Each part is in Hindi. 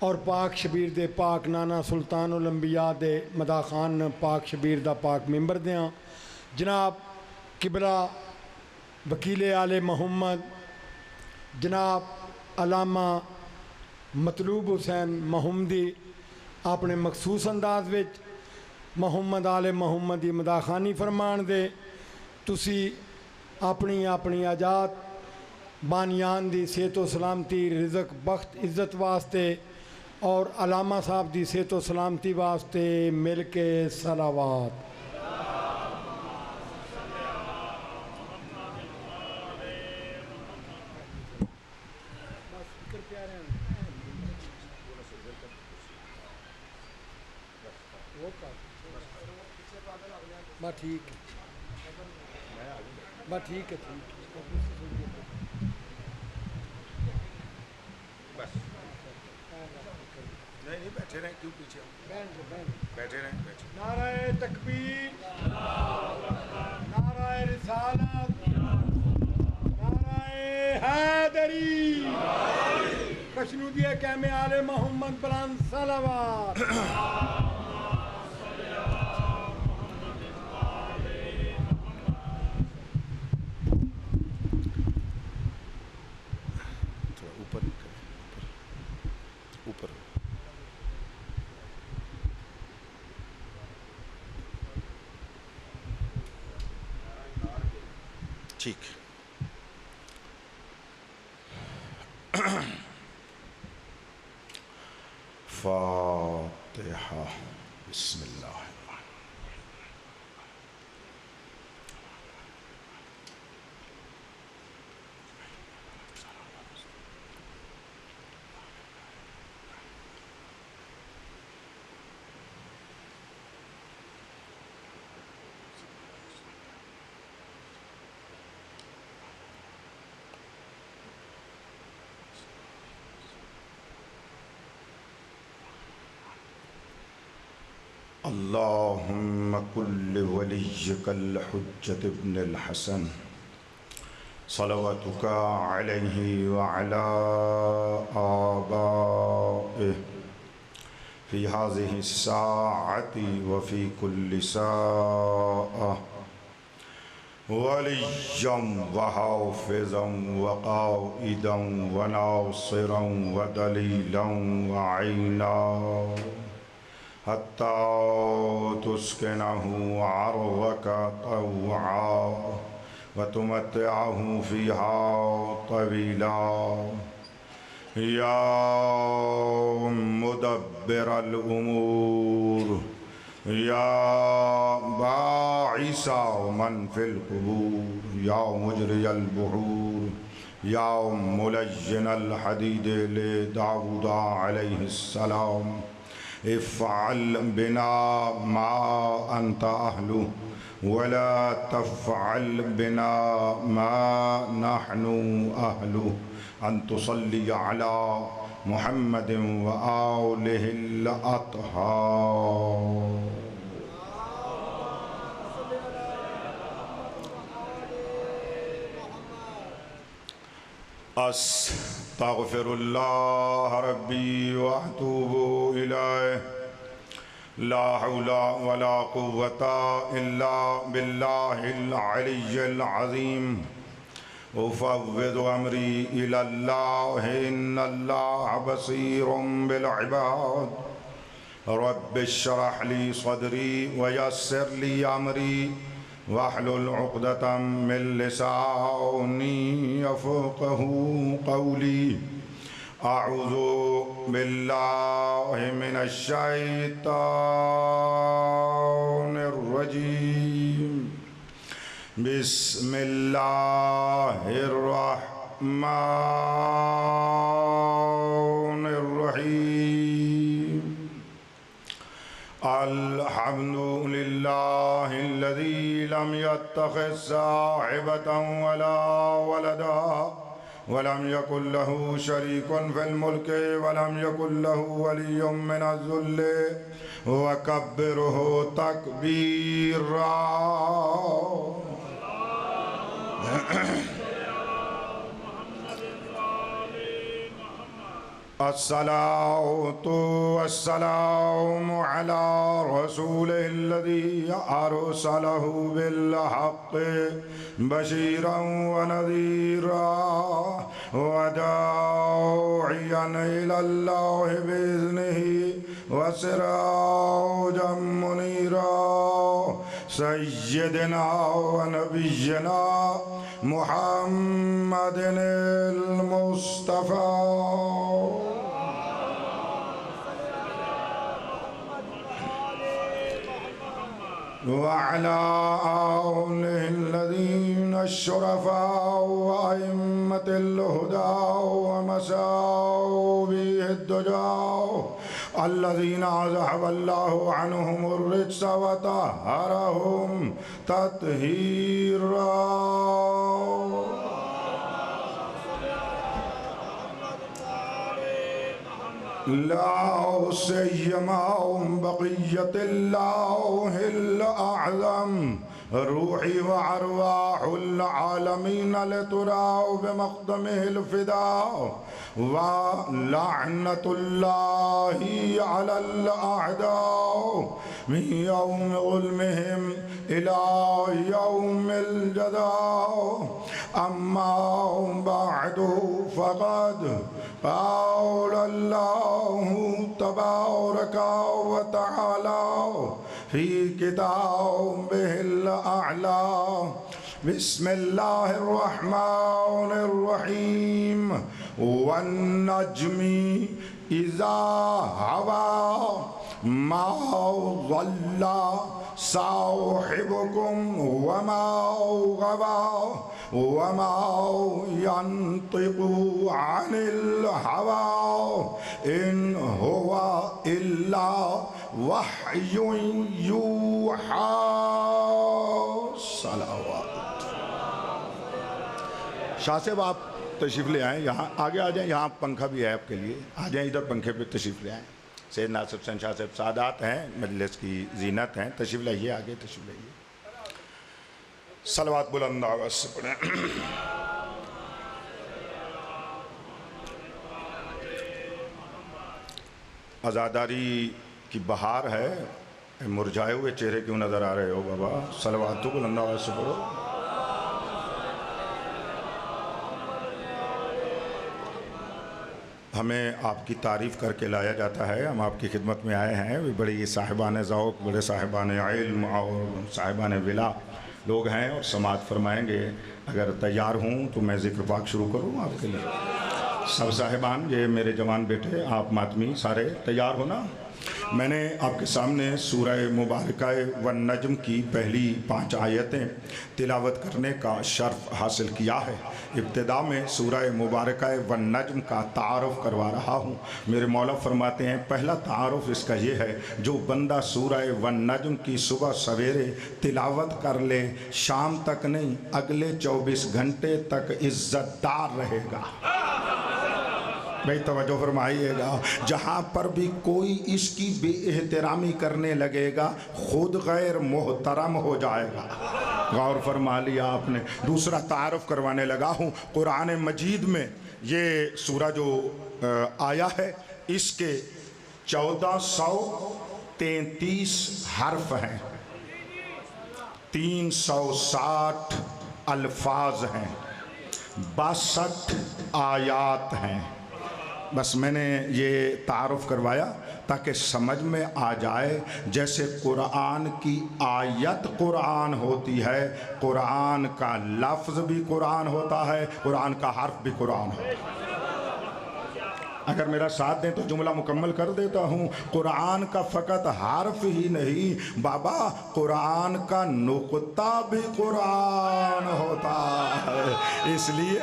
और पाक शबीर दे पाक नाना सुल्तान उल अंबिया दे मदा खान पाक शबीर दा पाक मैंबर दें जनाब किबला वकीले आले मोहम्मद जनाब अलामा मतलूब हुसैन मोहम्मदी अपने मखसूस अंदाज विच मोहम्मद आले मोहम्मद की मदाखानी फरमान दे तुसी अपनी अपनी आजाद बानियान दी सेहत व सलामती रिजक बख्त इज्जत वास्ते और अलामा साहब की सेहत व सलामती वास्ते मिल के सलावात। बस ठीक है, बस ठीक है, बस नहीं बैठे रहें, क्यों पीछे बैठे रहें, बैठे। नाराए तकबीर, नाराए रिसालत, नाराए हैदरी, कशनूदिया कैमे आले मोहम्मद बुलंद सलावत। ऊपर ठीक। फातिहा बिस्मिल्लाह। अल्लाहुम्मा कुल्लि वलिय्यकल हुज्जत इब्नुल हसन सलवातुका अलैहि व अला आबाइहि फ़ी हाज़िहि साअति व फ़ी कुल्लि साअह वलिय्यम व हाफ़िज़म व क़ाइदम व नासिरम व दलीलम व ऐना हत्ता तुस्किनहु अर्ज़का तव्आ व तुमत्तिअहु फ़ीहा तवीला या मुदब्बिरल उमूर या बाइसा मन फिल कुबूर या मुजरियल बुहूर या मुलय्यिनल हदीद ले दाऊदा अलैहिस्सलाम इफ़अल बिना मा अंता अहलु वला तफ़अल बिना मा नहनु अहलु अन तुसल्ली अला मुहम्मदिन व आलिहिल अत्हार। अस्तग़फ़िरुल्लाह रब्बी व अतूबु इलैह ला हौला वला कुव्वता इल्ला बिल्लाहिल अलिय्यिल अज़ीम उफ़व्विदु अमरी इलल्लाह इन्नल्लाह बसीरुम बिल इबाद रब्बिश्रह ली सदरी व यस्सिर ली अमरी वहलुल उक़दतम मिन लिसानी यफ़क़हू क़ौली अऊज़ु बिल्लाहि मिनश शैतानिर रजीम बिस्मिल्लाहिर रहमानिर रहीम अल्हम्दुलिल्लाहिल्लज़ी लम यत्तख़िज़ साहिबतन वला वलदा वलम यकुल लहू शरीकुन फिल मुल्कि वलम यकुल लहू वलिय्युम मिनज़-ज़ुल्लि वकब्बिरहु तकबीरा। अस्सलातु वस्सलामु अला रसूलिल्लज़ी अरसलहु बिल हक़्क़ि बशीरन व नज़ीरा व दाइयन इलल्लाहि बिइज़्निही व सिराजम मुनीरा सय्यदना व नबिय्यना मुहम्मदिनिल मुस्तफ़ा वअला आलिहिल्लज़ीना शुरफ़ा व अइम्मतिल हुदा व मशाइख़िद्दुजा अल्लज़ीना अज़हबल्लाहु अन्हुमुर रिज्स व तहहरहुम तत्हीरा। ला सय्यमाउम बक़िय्यतिल्लाहिल अअज़म रूही व अरवाहुल आलमीन लतुराउ बिमक़दमिहिल फ़िदा व लअनतुल्लाहि अलल अअदा मिन यौमि ज़ुल्मिहिम इला यौमिल जज़ा। अम्मा बअदु फ़क़द क़ालल्लाहु तबारक व तआला फ़ी किताबिहिल अअला बिस्मिल्लाहिर रहमानिर रहीम वन नज्मि इज़ा हवा मा ज़ल्ला साहिबुकुम वमा गवा वमा यंतिक़ु अनिल हवा इन हुवा इल्ला वह्युन यूहा। सलावत। शाह साहब आप तशरीफ़ ले आएँ, यहाँ आगे आ जाएँ, यहाँ पंखा भी है आपके लिए, आ जाएँ इधर पंखे पे तशरीफ़ ले आएँ। सैयद नासिर हुसैन शाह साहब सादात हैं, मजलिस की जीनत हैं, तशरीफ़ लाइए, आगे तशरीफ़ लाइए। सलवात बुलंद आवाज़ से पढ़ें। आज़ादारी की बहार है, मुरझाए हुए चेहरे क्यों नज़र आ रहे हो बाबा? सलवात तो बुलंद आवाज़ से पढ़ो। हमें आपकी तारीफ़ करके लाया जाता है, हम आपकी खिदमत में आए हैं। वे बड़ी साहिबान ज़ौक़, बड़े साहिबान इल्म और साहिबान विला लोग हैं और समात फरमाएंगे। अगर तैयार हूँ तो मैं ज़िक्र पाक शुरू करूँ आपके लिए। सब साहिबान, ये मेरे जवान बेटे, आप मातमी सारे तैयार हो ना? मैंने आपके सामने सूरह मुबारका वन नज्म की पहली 5 आयतें तिलावत करने का शर्फ हासिल किया है। इब्तिदा में सूरह मुबारका वन नज्म का तारुफ़ करवा रहा हूँ। मेरे मौला फरमाते हैं, पहला तारुफ़ इसका ये है, जो बंदा सूरह वन नज्म की सुबह सवेरे तिलावत कर ले, शाम तक नहीं अगले 24 घंटे तक इज़्ज़तदार रहेगा। भाई तवज्जो फरमाइएगा, जहाँ पर भी कोई इसकी बेएहतरामी करने लगेगा खुद गैर मोहतरम हो जाएगा। गौर फरमा लिया आपने। दूसरा तारुफ करवाने लगा हूँ, कुरान मजीद में ये सूरा जो आया है इसके 1433 हर्फ हैं, 360 अल्फाज हैं, 62 आयात हैं। बस मैंने ये तारुफ करवाया ताकि समझ में आ जाए, जैसे कुरान की आयत कुरान होती है, कुरान का लफ्ज़ भी कुरान होता है, कुरान का हर्फ भी कुरान होता है। अगर मेरा साथ दें तो जुमला मुकम्मल कर देता हूँ। कुरान का फ़कत हर्फ ही नहीं बाबा, कुरान का नुक्ता भी कुरान होता है। इसलिए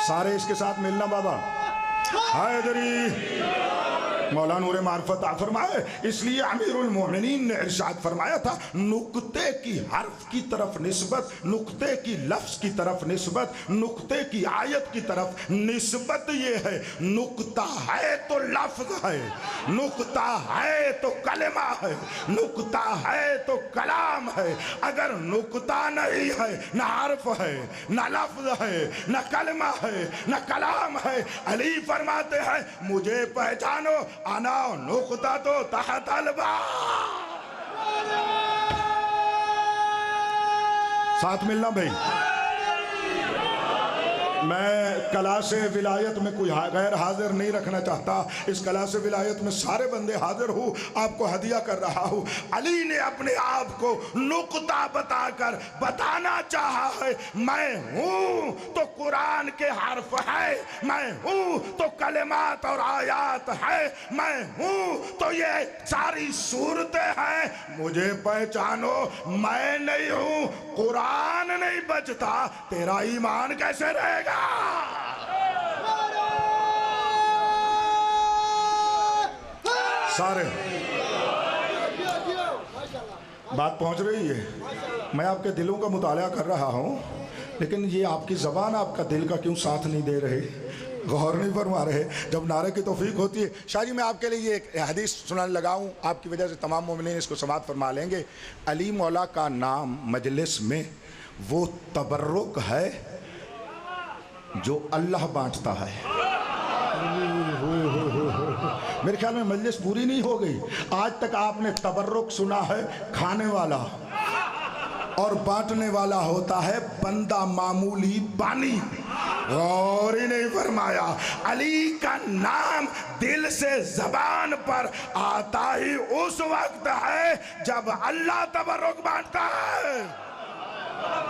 सारे इसके साथ मिलना बाबा। हैदरी मौला नूर मार्फत फरमाए। इसलिए अमीरुल मोमिनीन ने इरशाद फरमाया था, नुक्ते की हर्फ की तरफ निस्बत, नुक्ते की लफ्ज की तरफ निस्बत, नुक्ते की आयत की तरफ निस्बत ये है, नुक्ता है तो लफ्ज है, नुक्ता है तो कलमा है, नुक्ता है तो कलाम है। अगर नुक्ता नहीं है, न हर्फ है, न लफ्ज है, न कलमा है, न कलाम है, अली फरमाते हैं मुझे पहचानो, आना नुक्ता तो तहत अलबा। साथ मिलना भाई। मैं कला से विलायत में कोई गैर हाजिर नहीं रखना चाहता। इस कला से विलायत में सारे बंदे हाजिर हूँ, आपको हदिया कर रहा हूँ। अली ने अपने आप को नुक्ता बताकर बताना चाहा है, मैं हूँ तो कुरान के हर्फ है, मैं हूँ तो कलिमात और आयात है, मैं हूँ तो ये सारी सूरतें हैं। मुझे पहचानो, मैं नहीं हूँ, कुरान नहीं बचता, तेरा ईमान कैसे रहेगा? सारे बात पहुंच रही है। मैं आपके दिलों का मुताला कर रहा हूं, लेकिन ये आपकी ज़बान, आपका दिल का क्यों साथ नहीं दे रहे, गौर नहीं फरमा रहे। जब नारे की तौफीक होती है। शाह जी, मैं आपके लिए ये एक हदीस सुनाने लगा हूँ, आपकी वजह से तमाम मोमिनीन इसको समाअत फरमा लेंगे। अली मौला का नाम मजलिस में वो तबर्रुक है जो अल्लाह बांटता है। मेरे ख्याल में मजलिस पूरी नहीं हो गई। आज तक आपने तबर्रुक सुना है खाने वाला, और बांटने वाला होता है बंदा मामूली पानी। और ही नहीं फरमाया, अली का नाम दिल से जबान पर आता ही उस वक्त है जब अल्लाह तबर्रुक बांटता है।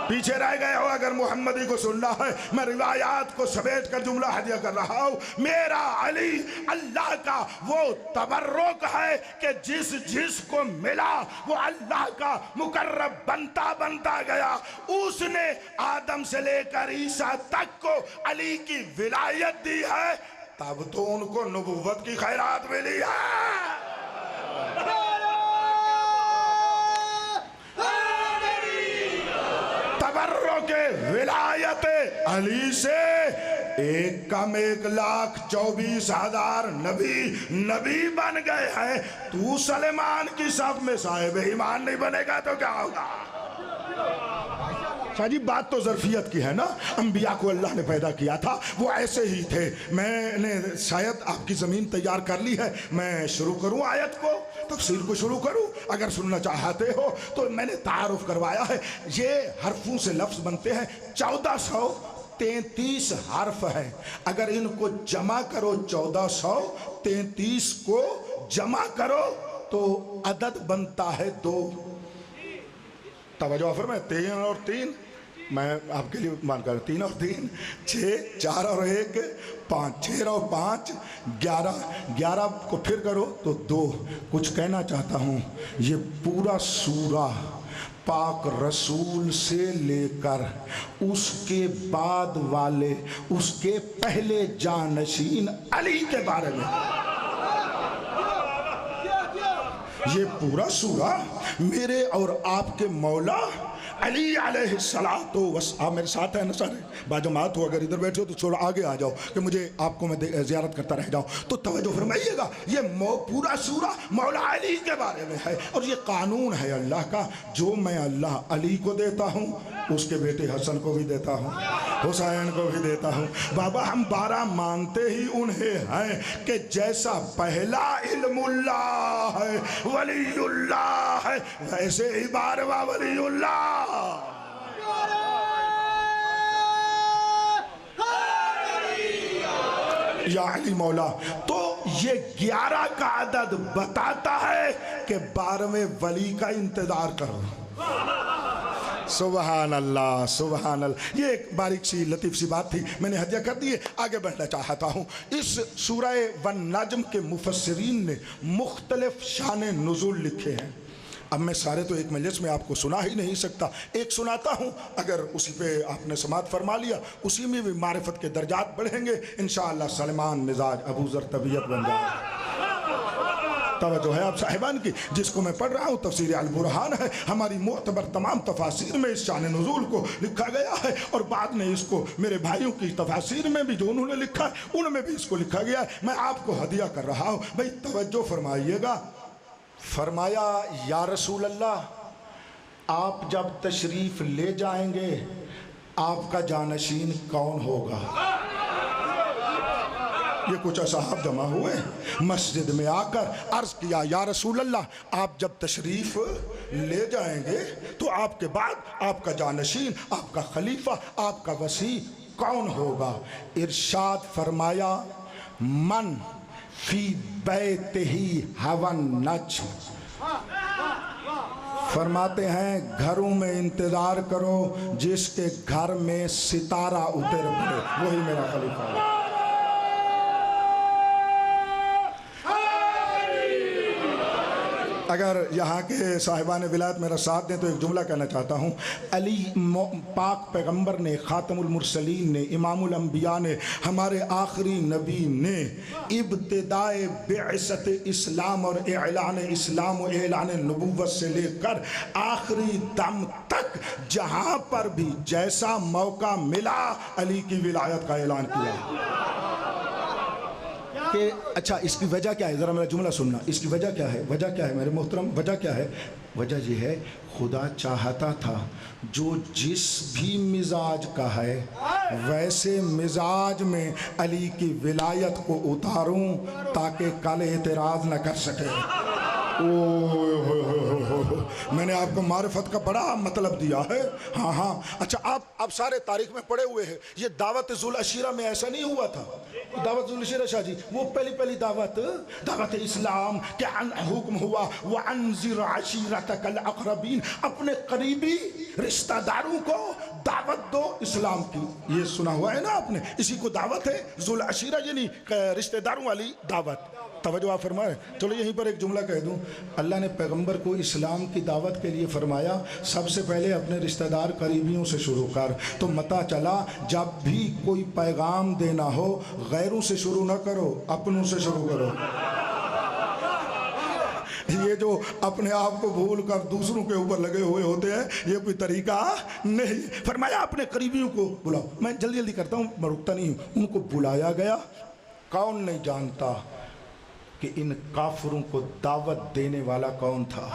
पीछे रह गए हो अगर मोहम्मदी को सुनना है, मैं रिवायात को समेट कर जुमला हदिया कर रहा हूँ। मेरा अली अल्लाह का वो तबर्रुक है कि जिस जिसको मिला वो अल्लाह का मुकर्रब बनता बनता गया। उसने आदम से लेकर ईसा तक को अली की विलायत दी है, तब तो उनको नबुव्वत की खैरात मिली है। के विलायत अली से एक कम 1,24,000 नबी बन गए हैं। तू सलेमान की सब में साहिब ईमान नहीं बनेगा तो क्या होगा? शाहजी, बात तो ज़रफियत की है ना। अंबिया को अल्लाह ने पैदा किया था, वो ऐसे ही थे। मैंने शायद आपकी ज़मीन तैयार कर ली है। मैं शुरू करूं आयत को, तफसीर को शुरू करूं? अगर सुनना चाहते हो तो मैंने तारुफ करवाया है। ये हरफों से लफ्ज़ बनते हैं, 1433 हर्फ हैं। अगर इनको जमा करो, 1433 को जमा करो तो अदद बनता है 2। तवज्जो फरमाएं, 3 और 3, मैं आपके लिए मान कर 3 और 3 6, 4 और 1 5, 6 और 5 11, 11 को फिर करो तो 2। कुछ कहना चाहता हूँ, ये पूरा सूरा पाक रसूल से लेकर उसके बाद वाले, उसके पहले जानशीन अली के बारे में, ये पूरा सूरा मेरे और आपके मौला अली अलैहिस्सलातो वस्सलाम मेरे साथ है ना सारे बाजमात हो। अगर इधर बैठे हो तो थोड़ा आगे आ जाओ कि मुझे आपको मैं ज़ियारत करता रह जाऊँ। तो तवज्जो फरमाइएगा, ये पूरा सूरा मौला अली के बारे में है। और ये कानून है अल्लाह का, जो मैं अल्लाह अली को देता हूँ उसके बेटे हसन को भी देता हूँ, हुसैन को भी देता हूँ। बाबा, हम 12 मानते ही उन्हें हैं कि जैसा पहला इल्मुल्लाह है, वलीउल्लाह है, वैसे ही 12वां वलीउल्लाह। या अली मौला। तो ये 11 का अदद बताता है कि 12वें वली का इंतजार करो। सुबहान अल्लाह, सुबहान अल्लाह। ये एक बारीक सी लतीफ़ सी बात थी, मैंने हदिया कर दी है। आगे बढ़ना चाहता हूँ। इस सूरह वन नज्म के मुफस्सिरीन ने मुख्तलिफ शान नुज़ूल लिखे हैं। अब मैं सारे तो एक मजलिस में आपको सुना ही नहीं सकता, एक सुनाता हूँ। अगर उसी पे आपने समात फरमा लिया, उसी में भी मारिफत के दर्जात बढ़ेंगे इंशाअल्लाह। सलमान मिजाज, अबू ज़र तबीयत बन जाए। तवज्जो है आप साहिबान की। जिसको मैं पढ़ रहा हूँ तफसीर अल बुरहान है, हमारी मोतबर तमाम तफासिर में इस शान नुज़ूल को लिखा गया है, और बाद में इसको मेरे भाइयों की तफासिर में भी जो उन्होंने लिखा है उनमें भी इसको लिखा गया है। मैं आपको हदिया कर रहा हूँ, भाई तवज्जो फरमाइएगा। फरमाया या रसूल अल्लाह आप जब तशरीफ़ ले जाएंगे आपका जानशीन कौन होगा? ये कुछ असहाब जमा हुए मस्जिद में आकर अर्ज किया या रसूल अल्लाह आप जब तशरीफ ले जाएंगे तो आपके बाद आपका जानशीन, आपका खलीफा, आपका वसी कौन होगा? इरशाद फरमाया मन फी बैतिही हवन नज, फरमाते हैं घरों में इंतजार करो जिसके घर में सितारा उतर पड़े, वही मेरा खलीफा है। अगर यहाँ के साहिबान विलायत मेरा साथ दें तो एक जुमला कहना चाहता हूँ। अली पाक पैगंबर ने, ख़ातमुल मुरसलीन ने, इमामुल अंबिया ने, हमारे आखिरी नबी ने इब्तिदाए बिअसत इस्लाम और एलान इस्लाम और एलान नबुव्वत से लेकर आखिरी दम तक जहाँ पर भी जैसा मौका मिला अली की विलायत का ऐलान किया। कि अच्छा इसकी वजह क्या है, ज़रा मेरा जुमला सुनना, इसकी वजह क्या है? वजह क्या है मेरे मोहतरम? वजह क्या है? वजह ये है खुदा चाहता था जो जिस भी मिजाज का है वैसे मिजाज में अली की विलायत को उतारूं ताकि कल एतराज़ न कर सके। मैंने आपको मारिफत का बड़ा मतलब दिया है। हाँ हाँ अच्छा आप सारे तारीख में पढ़े हुए हैं, ये दावत जुल अशीरा में ऐसा नहीं हुआ था। दावत जुल अशीरा शाह जी वो पहली दावत इस्लाम के हुक्म हुआ व अनज़िर अशीरतकल अक़रबीन, अपने करीबी रिश्तेदारों को दावत दो इस्लाम की। ये सुना हुआ है ना आपने, इसी को दावत है जुल अशीरा, यानी रिश्तेदारों वाली दावत। तवज्जो आप फरमाए। चलो यहीं पर एक जुमला कह दूं, अल्लाह ने पैगंबर को इस्लाम की दावत के लिए फरमाया सबसे पहले अपने रिश्तेदार करीबियों से शुरू कर। तो मता चला जब भी कोई पैगाम देना हो गैरों से शुरू न करो, अपनों से शुरू करो। ये जो अपने आप को भूल कर दूसरों के ऊपर लगे हुए होते हैं ये कोई तरीका नहीं। फरमाया अपने करीबियों को बुलाओ। मैं जल्दी जल्दी करता हूँ, मैं रुकता नहीं हूँ। उनको बुलाया गया। कौन नहीं जानता कि इन काफिरों को दावत देने वाला कौन था?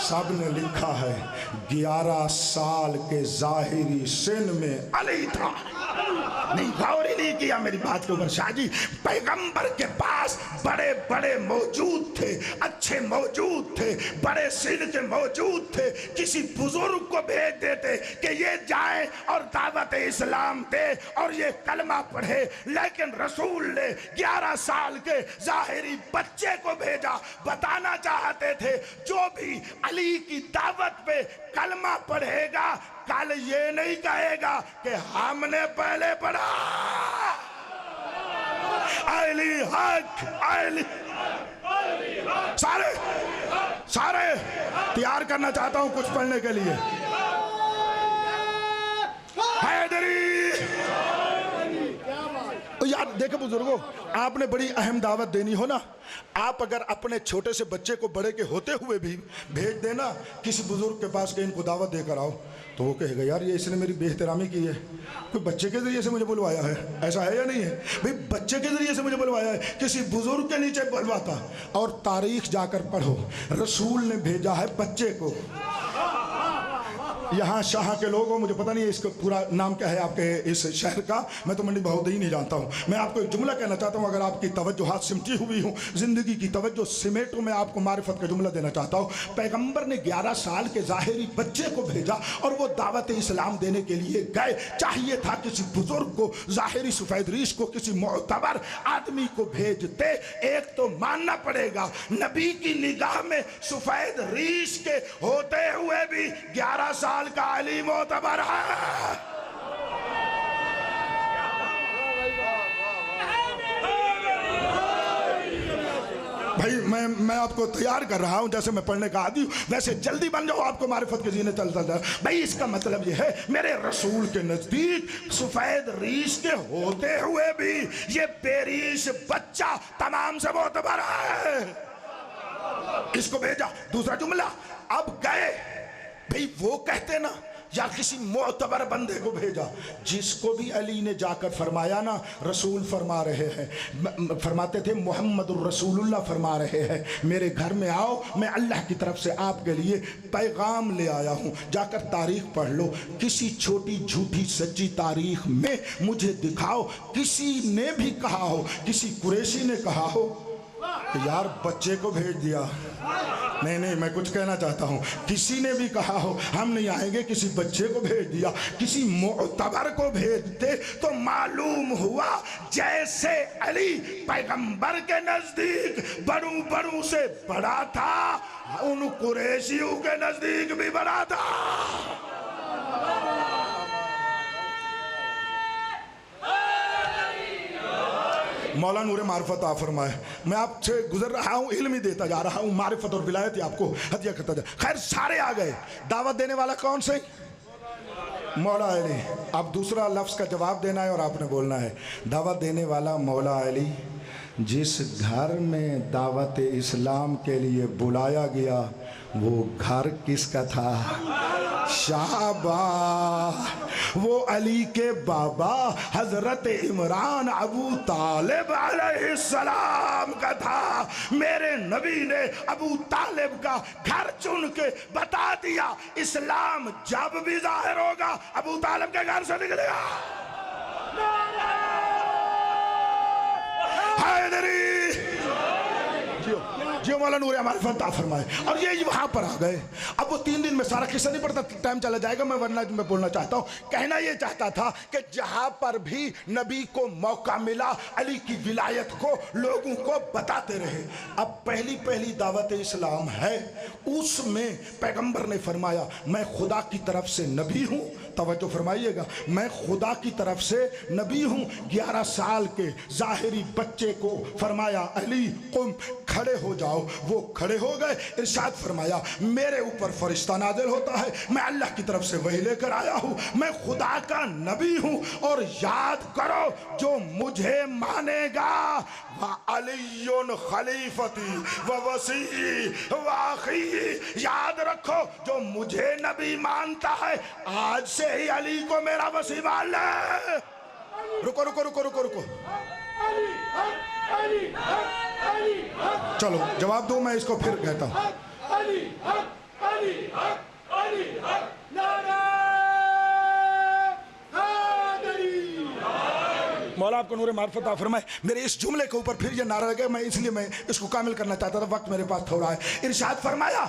सब ने लिखा है 11 साल के ज़ाहिरी सिन में अली था। नहीं गौर ही नहीं किया मेरी बात के ऊपर शाह जी। पैगंबर के पास बड़े बड़े मौजूद थे, अच्छे मौजूद थे, बड़े सिन के मौजूद थे। किसी बुजुर्ग को भेज देते कि ये जाए और दावत इस्लाम दे और ये कलमा पढ़े, लेकिन रसूल ने 11 साल के ज़ाहिरी बच्चे को भेजा। बताना चाहते थे जो भी अली की दावत पे कलमा पढ़ेगा कल ये नहीं कहेगा कि हमने पहले पढ़ा। अली हक अली। सारे तैयार करना चाहता हूं कुछ पढ़ने के लिए। हैदरी यार देखो बुजुर्गों, आपने बड़ी अहम दावत देनी हो ना, आप अगर अपने छोटे से बच्चे को बड़े के होते हुए भी भेज देना किसी बुजुर्ग के पास कि इनको दावत देकर आओ, तो वो कहेगा यार ये इसने मेरी बेहतरामी की है, कोई बच्चे के जरिए से मुझे बुलवाया है। ऐसा है या नहीं है भाई? बच्चे के जरिए से मुझे बुलवाया है, किसी बुजुर्ग के नीचे बुलवाता। और तारीख जाकर पढ़ो, रसूल ने भेजा है बच्चे को। यहाँ शाह के लोग हो, मुझे पता नहीं है इसका पूरा नाम क्या है आपके इस शहर का, मैं तो मंडी बहोदई नहीं जानता हूँ। मैं आपको एक जुमला कहना चाहता हूँ, अगर आपकी तवज्जो हाथ सिमटी हुई हूँ, ज़िंदगी की तवज्जो समेटो, मैं आपको मारिफत का जुमला देना चाहता हूँ। पैगंबर ने 11 साल के ज़ाहिरी बच्चे को भेजा और वो दावत इस्लाम देने के लिए गए। चाहिए था किसी बुजुर्ग को, ज़ाहिरी सफ़ेद रीश को, किसी मोतबर आदमी को भेजते। एक तो मानना पड़ेगा नबी की निगाह में सफ़ेद रीश के होते हुए भी 11 साल का अली मोतबर है। भाई मैं आपको तैयार कर रहा हूं, जैसे मैं पढ़ने का आदी हूं वैसे जल्दी बन जाओ, आपको मारिफत के जीने चलता था। भाई इसका मतलब यह है मेरे रसूल के नजदीक सफेद रीश के होते हुए भी ये बेरीश बच्चा तमाम से मोतबर है। किसको भेजा? दूसरा जुमला, अब गए भाई वो कहते ना या किसी मोतबर बंदे को भेजा। जिसको भी अली ने जाकर फरमाया ना, रसूल फरमा रहे हैं, फरमाते थे मोहम्मदुर रसूलुल्लाह फरमा रहे हैं, मेरे घर में आओ, मैं अल्लाह की तरफ से आपके लिए पैगाम ले आया हूँ, जाकर तारीख पढ़ लो। किसी छोटी झूठी सच्ची तारीख में मुझे दिखाओ किसी ने भी कहा हो, किसी कुरैशी ने कहा हो कि यार बच्चे को भेज दिया। नहीं, मैं कुछ कहना चाहता हूँ, किसी ने भी कहा हो हम नहीं आएंगे, किसी बच्चे को भेज दिया, किसी मोतबर को भेजते तो मालूम हुआ जैसे अली पैगंबर के नजदीक बड़ू से बड़ा था, उन कुरैशियों के नजदीक भी बड़ा था। मौला नूरे मारिफत आ फरमाए, मैं आपसे गुजर रहा हूँ, इल्म ही देता जा रहा हूँ, मारिफत और विलायत ही आपको हदिया करता जा। खैर सारे आ गए, दावत देने वाला कौन से? मौला अली। अब दूसरा लफ्ज़ का जवाब देना है और आपने बोलना है। दावत देने वाला मौला अली। जिस घर में दावत इस्लाम के लिए बुलाया गया वो घर किसका था? शाहबाज। वो अली के बाबा हजरत इमरान अबू तालिब अलैहिस्सलाम का था। मेरे नबी ने अबू तालिब का घर चुन के बता दिया, इस्लाम जब भी जाहिर होगा अबू तालिब के घर से निकलेगा। जियो मौला नूर हमारे फता फरमाए। और ये वहां पर आ गए। अब वो 3 दिन में सारा किस्सा नहीं पड़ता, टाइम चला जाएगा, मैं वरना मैं बोलना चाहता हूँ। कहना ये चाहता था कि जहां पर भी नबी को मौका मिला अली की विलायत को लोगों को बताते रहे। अब पहली दावत इस्लाम है, उसमें पैगंबर ने फरमाया मैं खुदा की तरफ से नबी हूँ। तवज्जो फरमाइएगा, मैं खुदा की तरफ से नबी हूँ। 11 साल के ज़ाहिरी बच्चे को फरमाया अली कुम खड़े हो जाओ, वो खड़े हो गए। इरशाद फरमाया मेरे ऊपर फरिश्ता नाज़िल होता है, मैं अल्लाह की तरफ से वही लेकर आया हूँ, मैं खुदा का नबी हूँ। और याद करो जो मुझे मानेगा व अलीयुन खलीफती व वसी व आखी। याद रखो जो मुझे नबी मानता है आज से ही अली को मेरा वसी मान ले। रुको रुको रुको रुको रुको, चलो जवाब दो, मैं इसको फिर कहता हूं। मौला आपको नूरे मार्फत आ फरमाए। मेरे इस जुमले के ऊपर फिर ये नारा लगे, मैं इसलिए मैं इसको कामिल करना चाहता था, वक्त मेरे पास थोड़ा है। इरशाद फरमाया,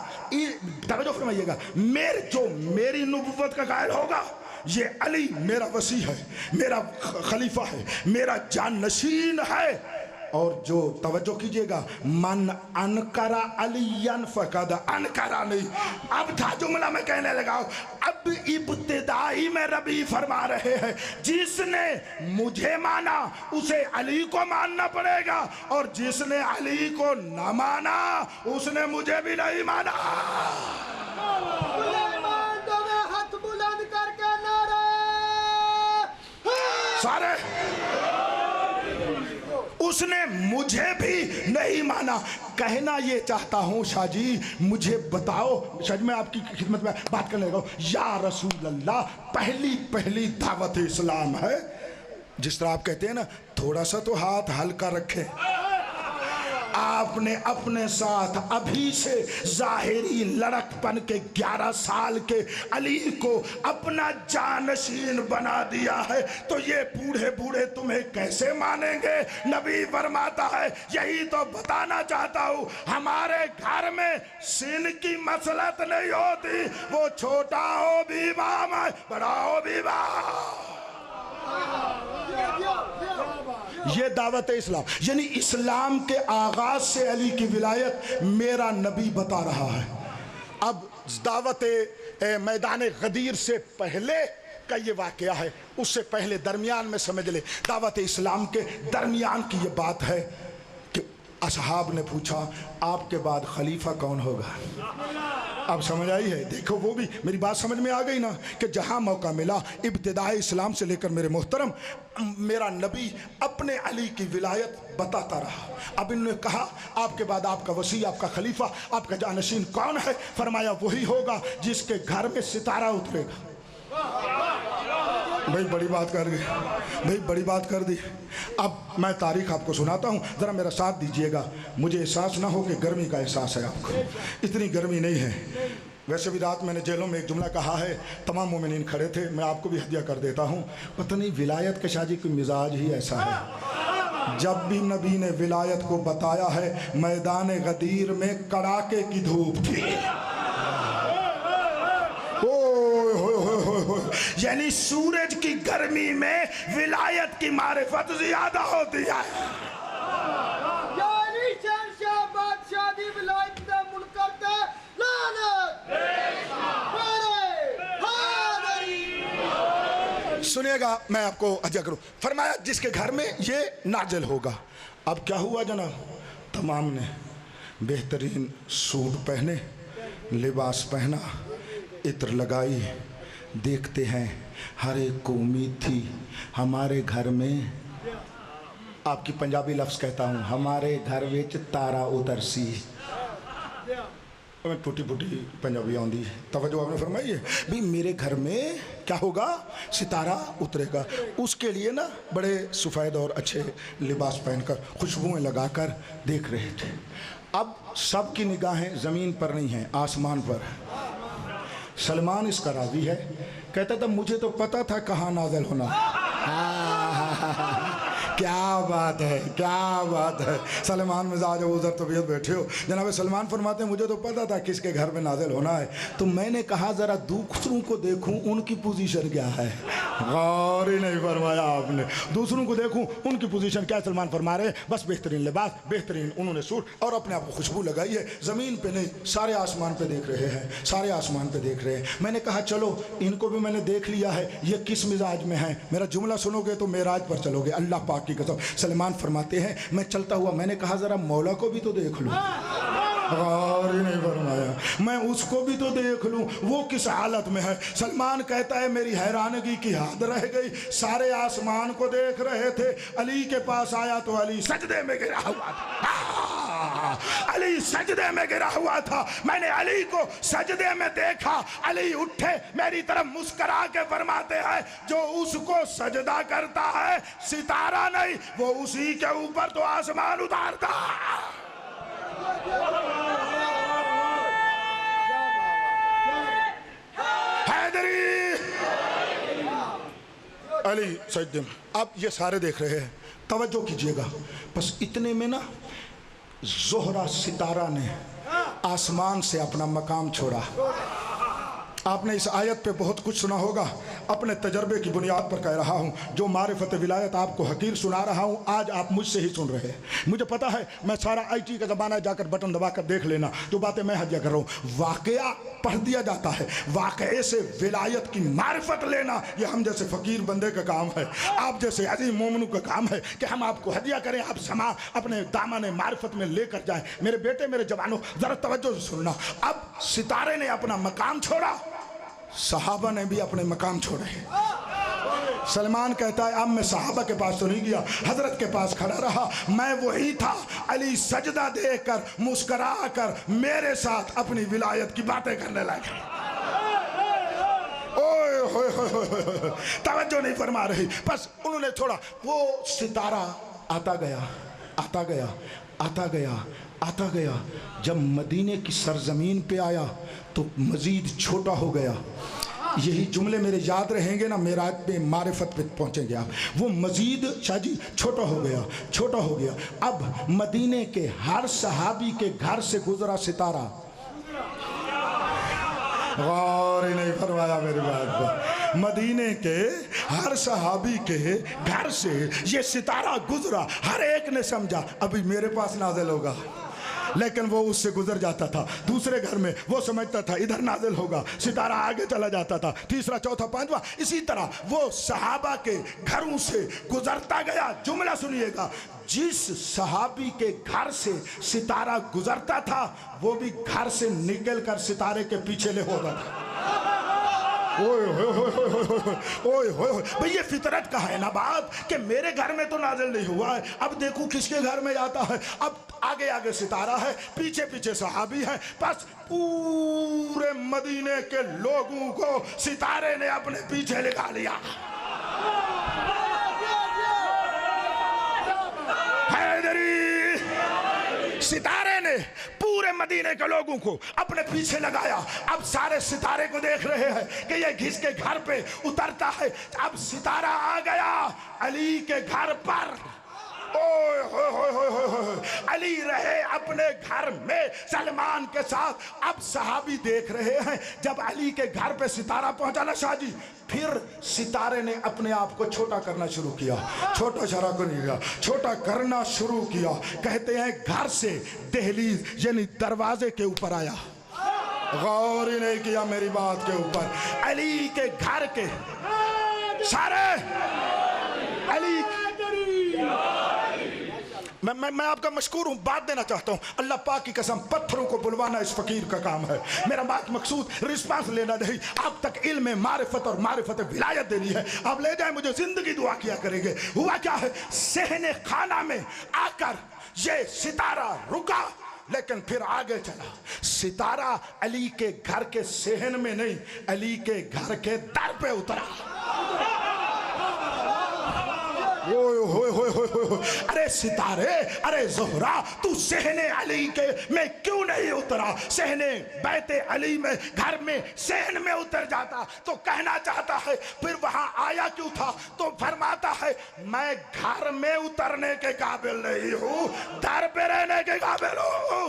तवज्जो फरमाइएगा, मेरी नबुव्वत का कायल होगा ये अली मेरा वसी है, मेरा खलीफा है, मेरा जानशीन है। और जो तवज्जो कीजिएगा, मन अनकरा अलियन फकद अनकरा नहीं। अब था जुमला मैं कहने लगा, अब इब्तिदाई में रबी फरमा रहे हैं जिसने मुझे माना उसे अली को मानना पड़ेगा, और जिसने अली को न माना उसने मुझे भी नहीं माना। हाथ बुलंद करके नारे सारे, उसने मुझे भी नहीं माना। कहना ये चाहता हूं शाह जी, मुझे बताओ, शायद मैं आपकी खिदमत में बात करने लगा, या रसूल अल्लाह पहली दावत इस्लाम है। जिस तरह आप कहते हैं ना, थोड़ा सा तो हाथ हल्का रखे। आपने अपने साथ अभी से ज़ाहिरी लड़कपन के 11 साल के अली को अपना जानशीन बना दिया है, तो ये बूढ़े बूढ़े तुम्हें कैसे मानेंगे? नबी फरमाता है, यही तो बताना चाहता हूँ, हमारे घर में सिन की मसलत नहीं होती, वो छोटा हो भी इमाम है, बड़ा हो भी इमाम। ये दावत इस्लाम, यानी इस्लाम के आगाज से अली की विलायत मेरा नबी बता रहा है। अब दावत मैदान गदीर से पहले का ये वाकया है, उससे पहले दरमियान में समझ ले। दावत इस्लाम के दरमियान की ये बात है कि असहाब ने पूछा आपके बाद खलीफा कौन होगा? अब समझ आई है? देखो वो भी मेरी बात समझ में आ गई ना कि जहाँ मौका मिला इब्तिदाई इस्लाम से लेकर मेरे मोहतरम मेरा नबी अपने अली की विलायत बताता रहा। अब इन्होंने कहा आपके बाद आपका वसी, आपका खलीफा, आपका जानशीन कौन है? फरमाया वही होगा जिसके घर में सितारा उतरेगा। भाई बड़ी बात कर दी, भाई बड़ी बात कर दी। अब मैं तारीख आपको सुनाता हूँ, ज़रा मेरा साथ दीजिएगा। मुझे एहसास ना हो कि गर्मी का एहसास है आपको, इतनी गर्मी नहीं है। वैसे भी रात मैंने जेलों में एक जुमला कहा है, तमाम मोमिनीन खड़े थे, मैं आपको भी हदिया कर देता हूँ। पता नहीं विलायत के शाजी कोई मिजाज ही ऐसा है, जब भी नबी ने विलायत को बताया है मैदान गदीर में कड़ाके की धूप थी। यानी सूरज की गर्मी में विलायत की मारिफत ज्यादा होती है। सुनिएगा मैं आपको अजा करूं। फरमाया जिसके घर में ये नाजिल होगा। अब क्या हुआ जनाब? तमाम ने बेहतरीन सूट पहने, लिबास पहना, इत्र लगाई। देखते हैं हर एक को उम्मीद थी हमारे घर में, आपकी पंजाबी लफ्ज़ कहता हूँ, हमारे घर विच तारा उतरसी। मैं टूटी फूटी पंजाबी आँदी, तवज्जो आपने फरमाई है भी मेरे घर में क्या होगा? सितारा उतरेगा। उसके लिए ना बड़े सफ़ेद और अच्छे लिबास पहनकर खुशबुएं लगाकर देख रहे थे। अब सबकी निगाहें ज़मीन पर नहीं हैं, आसमान पर। सलमान इसका रावी है, कहता था मुझे तो पता था कहाँ नाज़िल होना। क्या बात है, क्या बात है। सलमान मिजाज उधर तबीयत बैठे हो। जनाब सलमान फरमाते हैं मुझे तो पता था किसके घर में नाज़िल होना है, तो मैंने कहा ज़रा दूसरों को देखूं उनकी पोजीशन क्या है। गौर ही नहीं फरमाया आपने, दूसरों को देखूं उनकी पोजीशन क्या है। सलमान फरमा रहे बस बेहतरीन लिबास, बेहतरीन उन्होंने सूट और अपने आप को खुशबू लगाई है। ज़मीन पे नहीं, सारे आसमान पे देख रहे हैं, सारे आसमान पे देख रहे हैं। मैंने कहा चलो इनको भी मैंने देख लिया है, ये किस मिजाज में है। मेरा जुमला सुनोगे तो मेराज पर चलोगे, अल्लाह पाक की कसम। सलमान फरमाते हैं मैं चलता हुआ मैंने कहा ज़रा मौला को भी तो देख लूँ। और ही नहीं फरमाया मैं उसको भी तो देख लूं वो किस हालत में है। सलमान कहता है मेरी हैरानगी की हद रह गई। सारे आसमान को देख रहे थे, अली के पास आया तो अली सजदे में गिरा हुआ था। अली सजदे में गिरा हुआ था। मैंने अली को सजदे में देखा। अली उठे मेरी तरफ मुस्कुरा के फरमाते हैं जो उसको सजदा करता है सितारा नहीं, वो उसी के ऊपर तो आसमान उतारता। अली सजदे में। अब ये सारे देख रहे हैं, तवज्जो कीजिएगा। बस इतने में ना ज़ोहरा सितारा ने आसमान से अपना मकाम छोड़ा। आपने इस आयत पे बहुत कुछ सुना होगा, अपने तजर्बे की बुनियाद पर कह रहा हूँ। जो मारिफत विलायत आपको हकीर सुना रहा हूँ आज आप मुझसे ही सुन रहे हैं। मुझे पता है मैं सारा IT का ज़माना जाकर बटन दबाकर देख लेना, जो बातें मैं हदिया कर रहा हूँ वाकया पढ़ दिया जाता है। वाकये से विलायत की मारिफत लेना ये हम जैसे फ़कीर बंदे का काम है, आप जैसे अजीम मोमिनों का काम है कि हम आपको हदिया करें, आप समा अपने दामन मारिफत में लेकर जाएं। मेरे बेटे मेरे जवानों ज़रा तवज्जो से सुनना। अब सितारे ने अपना मकाम छोड़ा, सहाबा ने भी अपने मकाम छोड़े। सलमान कहता है अब मैं सहाबा के पास तो नहीं गया, हजरत के पास खड़ा रहा। मैं वही था, अली सजदा देकर मुस्करा कर मेरे साथ अपनी विलायत की बातें करने लगे। ओए होए होए, तवज्जो नहीं फरमा रही। बस उन्होंने थोड़ा वो सितारा आता गया, आता गया, आता गया, आता गया। जब मदीने की सरजमीन पे आया तो मजीद छोटा हो गया। यही जुमले मेरे याद रहेंगे ना, मेराज पे मारिफत पे पहुंचेंगे आप। वो मजीद शाहजी छोटा हो गया, छोटा हो गया। अब मदीने के हर सहाबी के घर से गुजरा सितारा। गौर ही नहीं फरमाया मेरी बात पर। मदीने के हर सहाबी के घर से ये सितारा गुजरा। हर एक ने समझा अभी मेरे पास नाज़िल होगा, लेकिन वो उससे गुजर जाता था। दूसरे घर में वो समझता था इधर नाजिल होगा, सितारा आगे चला जाता था, तीसरा चौथा पांचवा, इसी तरह वो सहाबा के घरों से गुजरता गया। जुमला सुनिएगा, जिस सहाबी के घर से सितारा गुजरता था वो भी घर से निकल कर सितारे के पीछे ले होता था। ओए होए होए, भाई ये फितरत का है ना बात कि मेरे घर में तो नाज़िल नहीं हुआ है, अब देखूं किसके घर में जाता है। अब आगे आगे सितारा है, पीछे पीछे सहाबी है, बस पूरे मदीने के लोगों को सितारे ने अपने पीछे लगा लिया। सितारे ने पूरे मदीने के लोगों को अपने पीछे लगाया। अब सारे सितारे को देख रहे हैं कि ये घिस के घर पे उतरता है। अब सितारा आ गया अली के घर पर। ओए होए होए होए होए, अली रहे अपने घर में सलमान के साथ। अब सहाबी देख रहे हैं जब अली के घर पे सितारा पहुंचा ना शाहजी, फिर सितारे ने अपने आप को छोटा करना शुरू किया, छोटा शरा कर दिया, छोटा करना शुरू किया। कहते हैं घर से दहलीज यानी दरवाजे के ऊपर आया। गौर ही नहीं किया मेरी बात के ऊपर। अली के घर के सारे अली मैं आपका मशकूर हूँ, बात देना चाहता हूँ। अल्लाह पाक की कसम, पत्थरों को बुलवाना इस फकीर का काम है। मेरा बात मकसूद रिस्पांस लेना नहीं, आप तक इल्म मारिफत और मारिफत विलायत देनी है। आप ले जाए, मुझे जिंदगी दुआ किया करेंगे। हुआ क्या है, सहने खाना में आकर ये सितारा रुका, लेकिन फिर आगे चला। सितारा अली के घर के सहन में नहीं, अली के घर के दर पे उतरा। ओए होए होए होए, अरे सितारे, अरे ज़ोहरा, तू सहने अली के में क्यों नहीं उतरा? सहने बैते अली में, घर में सहन में उतर जाता तो कहना चाहता है फिर वहां आया क्यों था? तो फरमाता है मैं घर में उतरने के काबिल नहीं हूं, दर पे रहने के काबिल हूं।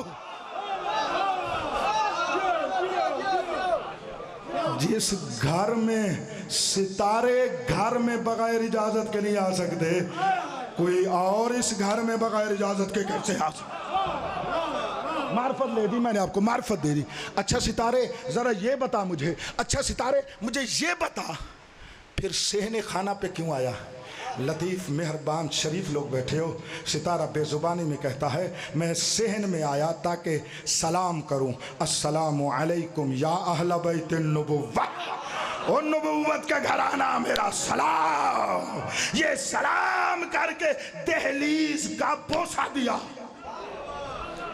जिस घर में सितारे घर में बगैर इजाजत के नहीं आ सकते, कोई और इस घर में बगैर इजाजत के कैसे आ सकते? मार्फत ले दी मैंने आपको, मार्फत दे दी। अच्छा सितारे जरा ये बता मुझे, अच्छा सितारे मुझे ये बता, फिर सहने खाना पे क्यों आया? लतीफ़ मेहरबान शरीफ लोग बैठे हो। सितारा बेजुबानी में कहता है मैं सहन में आया ताकि सलाम करूं, अस्सलामु अलैकुम या अहल बैत नबुव्वत, और नबुव्वत का घराना मेरा सलाम। ये सलाम करके दहलीज का बोसा दिया।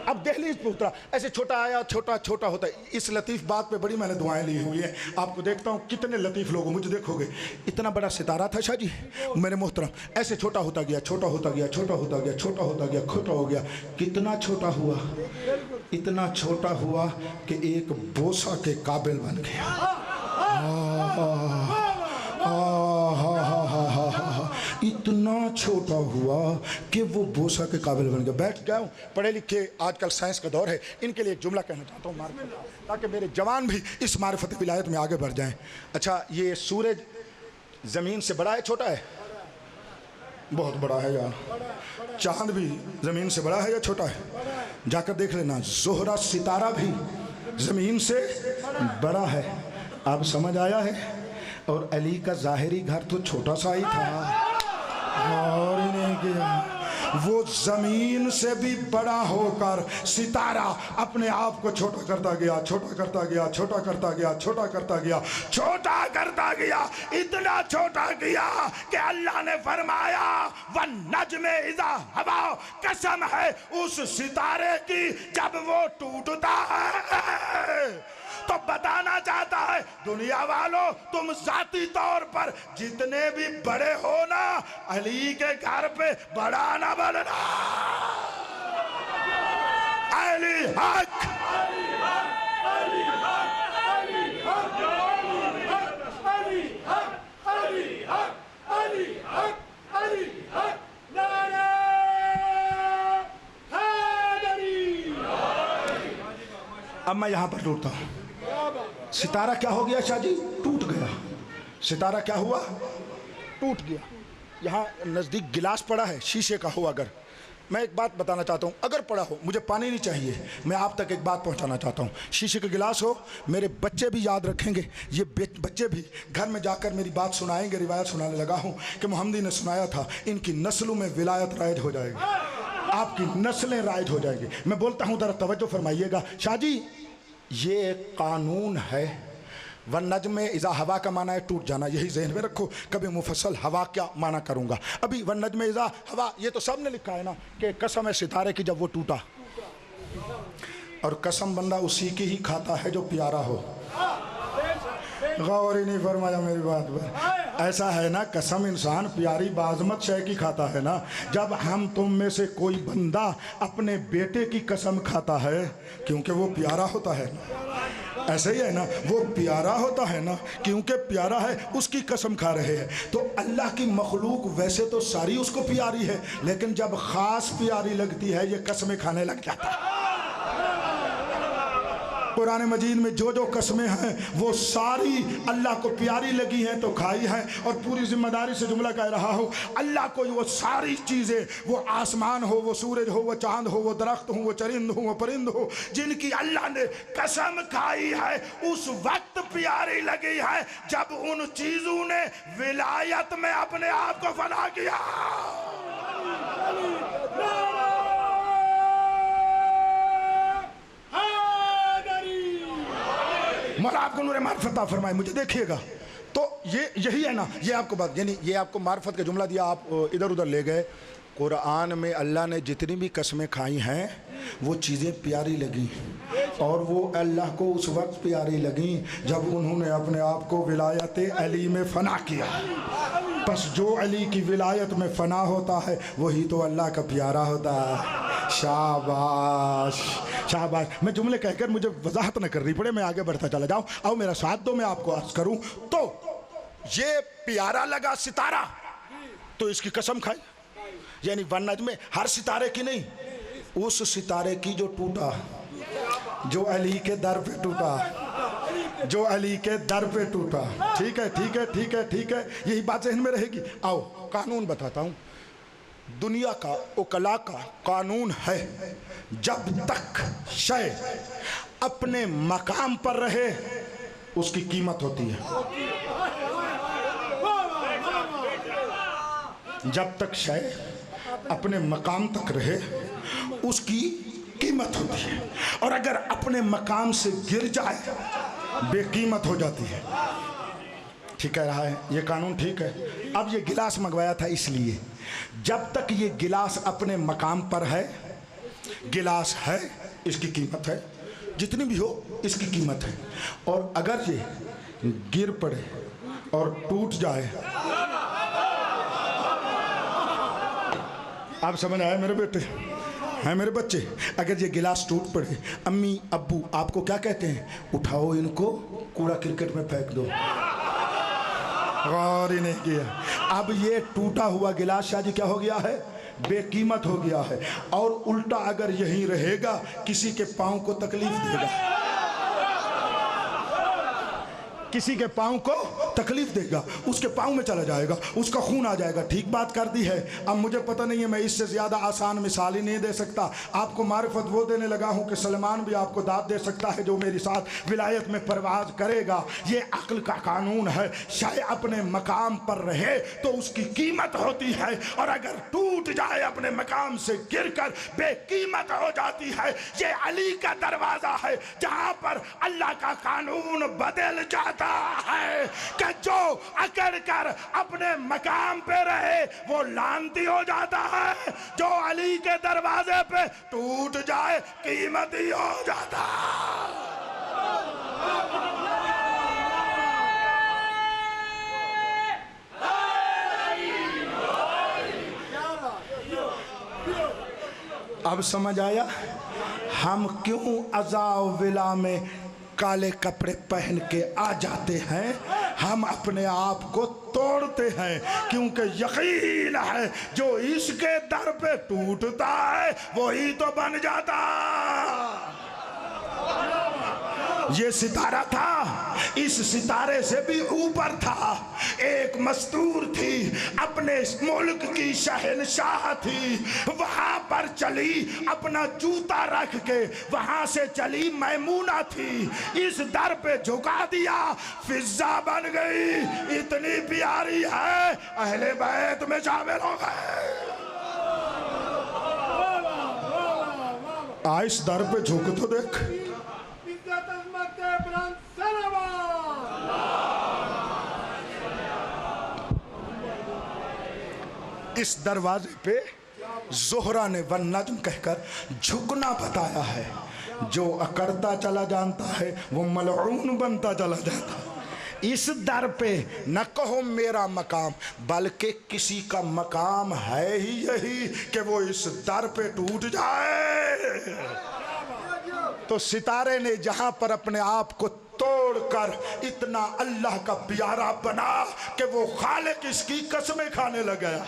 अब दहलीज पे उतरा, ऐसे छोटा आया, छोटा छोटा होता है। इस लतीफ़ बात पे बड़ी मैंने दुआएं ली हुई हैं। आपको देखता हूँ कितने लतीफ़ लोग मुझे देखोगे। इतना बड़ा सितारा था शाह जी मेरे मोहतरम, ऐसे छोटा होता गया, छोटा होता गया, छोटा होता गया, छोटा होता गया, छोटा हो गया। कितना छोटा हुआ? इतना छोटा हुआ कि एक बोसा के काबिल बन गया। इतना छोटा हुआ कि वो बोसा के काबिल बन गया। बैठ गया हूँ, पढ़े लिखे आजकल साइंस का दौर है, इनके लिए एक जुमला कहना चाहता हूँ मार्फत, ताकि मेरे जवान भी इस मार्फत विलायत में आगे बढ़ जाएं। अच्छा, ये सूरज ज़मीन से बड़ा है छोटा है? बहुत बड़ा है यार। चांद भी ज़मीन से बड़ा है या छोटा है? जाकर देख लेना। ज़ोहरा सितारा भी ज़मीन से बड़ा है। अब समझ आया है? और अली का ज़ाहिरी घर तो छोटा सा ही था, और नहीं किया। वो जमीन से भी बड़ा होकर सितारा अपने आप को छोटा करता गया, छोटा करता गया, छोटा करता गया, छोटा करता गया, छोटा करता गया, इतना छोटा किया कि अल्लाह ने फरमाया वन नज्मे इज़ा हवा, कसम है उस सितारे की जब वो टूटता है। तो बताना चाहता है दुनिया वालों, तुम जाती तौर पर जितने भी बड़े हो ना, अली के घर पे बड़ा ना बनना। अली हक, अली हक, अली हक, अली हक, अली हक, अली हक, अली हक, नारे हैदरी। अब मैं यहां पर टूटता हूं। सितारा क्या हो गया शाह जी? टूट गया। सितारा क्या हुआ? टूट गया। यहाँ नज़दीक गिलास पड़ा है, शीशे का हो अगर मैं एक बात बताना चाहता हूँ, अगर पड़ा हो, मुझे पानी नहीं चाहिए, मैं आप तक एक बात पहुँचाना चाहता हूँ। शीशे का गिलास हो, मेरे बच्चे भी याद रखेंगे, ये बच्चे भी घर में जाकर मेरी बात सुनाएंगे। रिवायत सुनाने लगा हूँ कि मोहम्मदी ने सुनाया था, इनकी नस्लों में विलायत राइज हो जाएगी, आपकी नस्लें राइज हो जाएगी। मैं बोलता हूँ, ज़रा तवज्जो फरमाइएगा। शाह जी, ये कानून है। वन नज्म इज़ा हवा का माना है टूट जाना, यही जहन में रखो। कभी मुफस्सल हवा क्या माना करूँगा। अभी वन नज्म इज़ा हवा, ये तो सब ने लिखा है ना कि कसम है सितारे की जब वो टूटा, और कसम बंदा उसी की ही खाता है जो प्यारा हो। गौर ही नहीं फरमाया मेरी बात पर। ऐसा है ना, कसम इंसान प्यारी बाज़मत शय की खाता है ना। जब हम तुम में से कोई बंदा अपने बेटे की कसम खाता है, क्योंकि वो प्यारा होता है, ऐसे ही है ना, वो प्यारा होता है ना, क्योंकि प्यारा है उसकी कसम खा रहे हैं। तो अल्लाह की मखलूक वैसे तो सारी उसको प्यारी है, लेकिन जब ख़ास प्यारी लगती है ये कसमें खाने लग जाता है। कुरान मजीद में जो जो कसमें हैं वो सारी अल्लाह को प्यारी लगी हैं तो खाई हैं। और पूरी जिम्मेदारी से जुमला कह रहा हूँ, अल्लाह को वो सारी चीज़ें, वो आसमान हो, वो सूरज हो, वो चांद हो, वो दरख्त हो, वो चरिंद हो, वो परिंद हो, जिनकी अल्लाह ने कसम खाई है, उस वक्त प्यारी लगी है जब उन चीज़ों ने विलायत में अपने आप को फना किया। मौला आपको नूर मार्फत अता फरमाए। मुझे देखिएगा, तो ये यही है ना, ये आपको बात, यानी ये आपको मार्फत का जुमला दिया, आप इधर उधर ले गए। कुरान में अल्लाह ने जितनी भी कसमें खाई हैं वो चीज़ें प्यारी लगी, और वो अल्लाह को उस वक्त प्यारी लगी जब उन्होंने अपने आप को विलायत अली में फ़ना किया। बस जो अली की विलायत में फ़ना होता है वही तो अल्लाह का प्यारा होता है। शाबाश शाबाश। मैं जुमले कहकर मुझे वजाहत न करनी पड़े, मैं आगे बढ़ता चला जाऊँ। आओ मेरा साथ दो, मैं आपको अर्ज करूँ। तो ये प्यारा लगा सितारा, तो इसकी कसम खाई, यानी वन नज्म में हर सितारे की नहीं, उस सितारे की जो टूटा, जो अली के दर पे टूटा, जो अली के दर पे टूटा। ठीक है, ठीक है, ठीक है, ठीक है, यही बात जहन में रहेगी। आओ कानून बताता हूँ। दुनिया का उकला का कानून है, जब तक शय अपने मकाम पर रहे उसकी कीमत होती है। जब तक शय अपने मकाम तक रहे उसकी कीमत होती है, और अगर अपने मकाम से गिर जाए बेकीमत हो जाती है। ठीक कह रहा है ये कानून, ठीक है। अब ये गिलास मंगवाया था इसलिए, जब तक ये गिलास अपने मकाम पर है, गिलास है, इसकी कीमत है, जितनी भी हो इसकी कीमत है। और अगर ये गिर पड़े और टूट जाए, आप समझ आए मेरे बेटे, हैं मेरे बच्चे, अगर ये गिलास टूट पड़े, अम्मी अब्बू आपको क्या कहते हैं? उठाओ इनको, कूड़ा क्रिकेट में फेंक दो। गौर ही नहीं किया। अब ये टूटा हुआ गिलास शाह जी क्या हो गया है? बेकीमत हो गया है। और उल्टा अगर यहीं रहेगा किसी के पाँव को तकलीफ देगा, किसी के पाँव को तकलीफ देगा, उसके पाँव में चला जाएगा, उसका खून आ जाएगा। ठीक बात कर दी है। अब मुझे पता नहीं है, मैं इससे ज़्यादा आसान मिसाल ही नहीं दे सकता। आपको मारिफत वो देने लगा हूँ कि सलमान भी आपको दाद दे सकता है जो मेरे साथ विलायत में परवाज करेगा। ये अक्ल का कानून है, शायद अपने मकाम पर रहे तो उसकी कीमत होती है, और अगर टूट जाए अपने मकाम से गिरकर बेकीमत हो जाती है। ये अली का दरवाज़ा है जहाँ पर अल्लाह का कानून बदल जाता है कि जो अकड़ कर अपने मकाम पे रहे वो लानती हो जाता है, जो अली के दरवाजे पे टूट जाए कीमती हो जाता है। अब समझ आया हम क्यों अज़ा विला में काले कपड़े पहन के आ जाते हैं। हम अपने आप को तोड़ते हैं क्योंकि यकीन है जो इसके दर पे टूटता है वही तो बन जाता। ये सितारा था, इस सितारे से भी ऊपर था, एक मस्तूर थी, अपने मुल्क की शहनशाह थी, वहां पर चली अपना जूता रख के, वहां से चली मैमूना थी, इस दर पे झुका दिया, फिजा बन गई। इतनी प्यारी है, अहले बैत में शामिल हो गए। आ इस दर पे झुक तो देख। इस दरवाजे पे जोहरा ने वन नज्म कहकर झुकना बताया है। जो अकड़ता चला जानता है वो मलऊन बनता चला जाता है। इस दर पे न कहो मेरा मकाम, बल्कि किसी का मकाम है ही यही कि वो इस दर पे टूट जाए। तो सितारे ने जहां पर अपने आप को तोड़कर इतना अल्लाह का प्यारा बना कि वो खालिक इसकी कसमें खाने लग गया।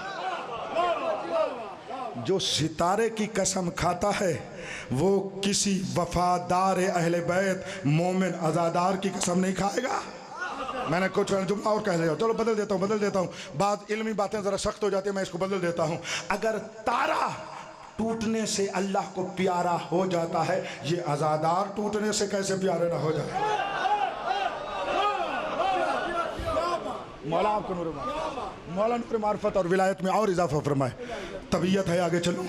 जो सितारे की कसम खाता है वो किसी वफादार अहले बैत मोमिन अज़ादार की कसम नहीं खाएगा। मैंने कुछ जुमला और कह लिया, चलो बदल देता हूँ। बात इल्मी बातें ज़रा सख्त हो जाती है, मैं इसको बदल देता हूँ। अगर तारा टूटने से अल्लाह को प्यारा हो जाता है, ये अज़ादार टूटने से कैसे प्यारे ना हो जाए। मौला आपको मौला नूर मार्फत और विलायत में और इजाफा फरमाए। तबीयत है, आगे चलूँ।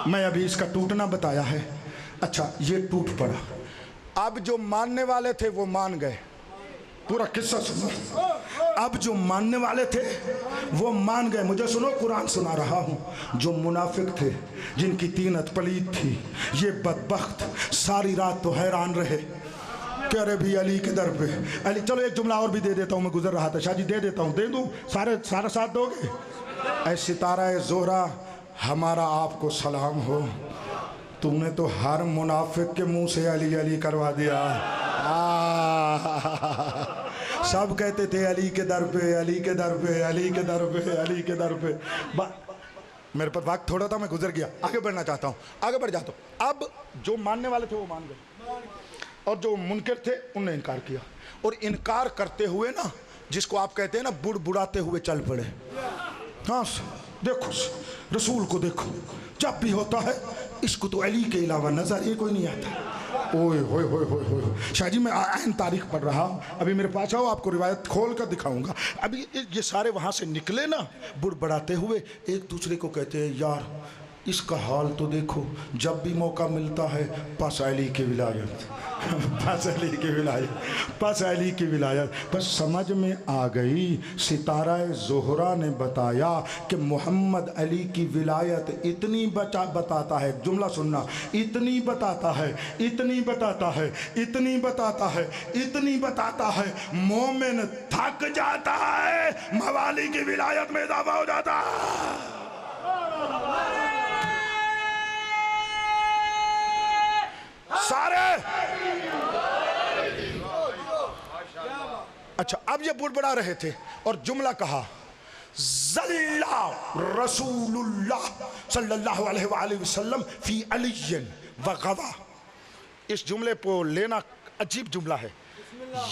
मैं अभी इसका टूटना बताया है। अच्छा, ये टूट पड़ा। अब जो मानने वाले थे वो मान गए, पूरा किस्सा सुनो। अब जो मानने वाले थे वो मान गए। मुझे सुनो, कुरान सुना रहा हूँ। जो मुनाफिक थे, जिनकी तीनत पलीद थी, ये बदबख्त सारी रात तो हैरान रहे कह रहे भी अली के दर पे अली। चलो एक जुमला और भी दे देता हूँ, मैं गुजर रहा था। शाह जी दे देता हूँ, दे दूँ, सारा साथ दोगे। ऐ सितारा ज़ोहरा, हमारा आपको सलाम हो। तूने तो हर मुनाफिक के मुंह से अली अली करवा दिया। सब कहते थे अली के दर पे, अली के दर पे, अली के दर पे, अली के दर पे। मेरे पर वक्त थोड़ा था, मैं गुजर गया। आगे बढ़ना चाहता हूँ, आगे बढ़ जाता हूँ। अब जो मानने वाले थे वो मान गए और जो मुनकर थे उनने इनकार किया। और इनकार करते हुए ना, जिसको आप कहते हैं ना, बुड़बुड़ाते हुए चल पड़े। हाँ, देखो रसूल को देखो, जब भी होता है इसको तो अली के अलावा नजर ही कोई नहीं आता। ओए होए होए होए होए। शाह जी मैं आयन तारीख पढ़ रहा हूँ, अभी मेरे पास आओ, आपको रिवायत खोल कर दिखाऊंगा। अभी ये सारे वहाँ से निकले ना, बुड़बड़ाते हुए एक दूसरे को कहते हैं, यार इसका हाल तो देखो, जब भी मौका मिलता है पास अली की विलायत, पास अली की विलायत, पास अली की विलायत। बस समझ में आ गई। सितारा ज़ोहरा ने बताया कि मोहम्मद अली की विलायत इतनी बताता है, जुमला सुनना, इतनी बताता है, इतनी बताता है, इतनी बताता है, इतनी बताता है, मोमिन थक जाता है, मवाली की विलायत में इजाफा हो जाता है। सारे अच्छा, अब ये बुड़बड़ा रहे थे और जुमला कहा, ज़ल्ला रसूलुल्लाह सल्लल्लाहु अलैहि वसल्लम फी अलिय्यन व गवा। इस जुमले को लेना अजीब जुमला है।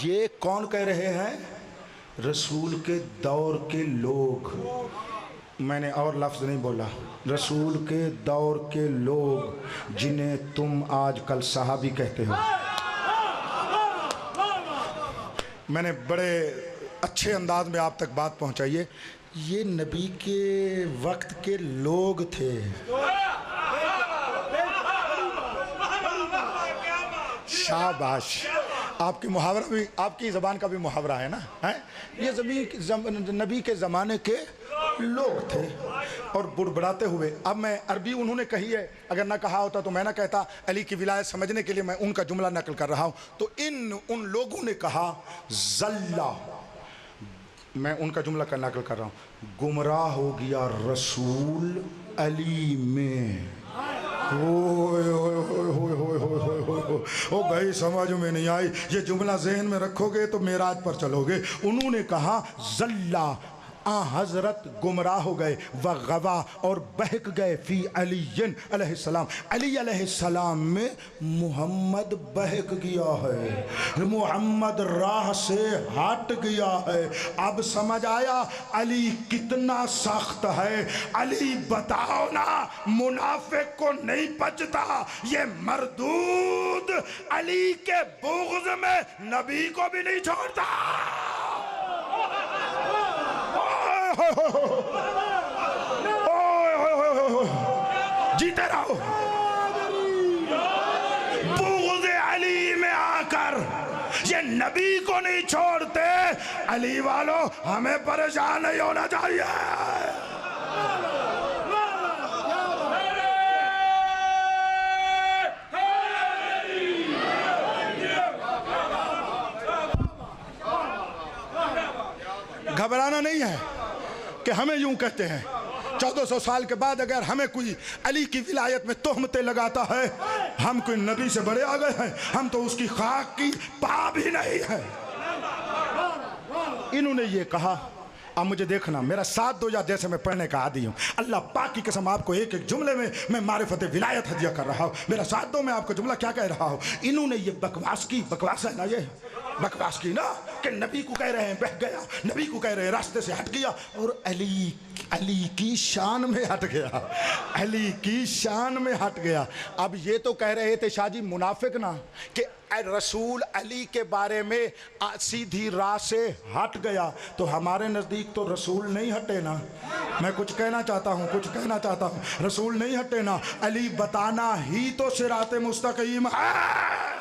ये कौन कह रहे हैं? रसूल के दौर के लोग। मैंने और लफ्ज़ नहीं बोला, रसूल के दौर के लोग, जिन्हें तुम आजकल सहाबी कहते हो। मैंने बड़े अच्छे अंदाज में आप तक बात पहुंचाई है। ये नबी के वक्त के लोग थे। शाबाश, आपकी मुहावरा भी, आपकी ज़बान का भी मुहावरा है ना, है? ये नबी के ज़माने के लोग थे और बुड़बड़ाते हुए। अब मैं अरबी उन्होंने कही है, अगर ना कहा होता तो मैं ना कहता। अली की विलायत समझने के लिए मैं उनका जुमला नकल कर रहा हूँ। तो उन लोगों ने कहा ज़ल्ला, मैं उनका जुमला का नकल कर रहा हूँ, गुमराह हो गया रसूल अली में। ओ भाई समझ में नहीं आई, ये जुमला जहन में रखोगे तो मेराज पर चलोगे। उन्होंने कहा ज़ल्ला, आ हजरत गुमराह हो गए, व गवा और बहक गए फी अलीयन अलैहिस्सलाम, अली अलैहिस्सलाम में मोहम्मद बहक गया है, मोहम्मद राह से हट गया है। अब समझ आया अली कितना सख्त है। अली बताओ ना, मुनाफिक को नहीं बचता, ये मरदूद अली के बुग़्ज़ में नबी को भी नहीं छोड़ता। जीते रहो। बुग़्ज़ अली में आकर ये नबी को नहीं छोड़ते। अली वालों, हमें परेशान नहीं होना चाहिए। घबराना नहीं है कि हमें यूं कहते हैं 1400 साल के बाद अगर हमें कोई अली की विलायत में तोहमतें लगाता है, हम कोई नबी से बड़े आ गए हैं? हम तो उसकी खाक की पा भी नहीं है। इन्होंने ये कहा। अब मुझे देखना, मेरा साथ दो या जैसे मैं पढ़ने का आदी हूँ। अल्लाह पाक की कसम, आपको एक एक जुमले में मैं मारिफत विलायत हदिया कर रहा हूँ। मेरा साथ दो, मैं आपको जुमला क्या कह रहा हूँ। इन्होंने ये बकवास की, बकवास है ना, ये बकवास की ना कि नबी को कह रहे हैं बह गया, नबी को कह रहे हैं रास्ते से हट गया, और अली की शान में हट गया, अली की शान में हट गया। अब ये तो कह रहे थे शाहजी मुनाफिक ना कि रसूल अली के बारे में सीधी राह से हट गया, तो हमारे नज़दीक तो रसूल नहीं हटे ना। मैं कुछ कहना चाहता हूँ, रसूल नहीं हटे ना। अली बताना ही तो सिराते मुस्तकीम है।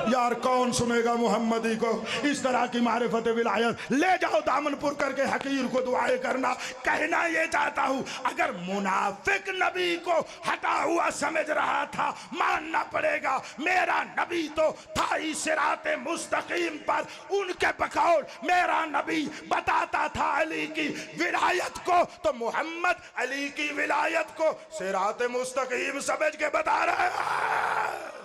यार कौन सुनेगा मोहम्मदी को इस तरह की मारिफत विलायत। ले जाओ दामनपुर करके हकीर को दुआएं करना। कहना ये चाहता हूँ, अगर मुनाफिक नबी को हटा हुआ समझ रहा था, मानना पड़ेगा मेरा नबी तो था ही सिराते मुस्तकीम पर। उनके बकौल मेरा नबी बताता था अली की विलायत को, तो मोहम्मद अली की विलायत को सिराते मुस्तकीम समझ के बता रहे हैं।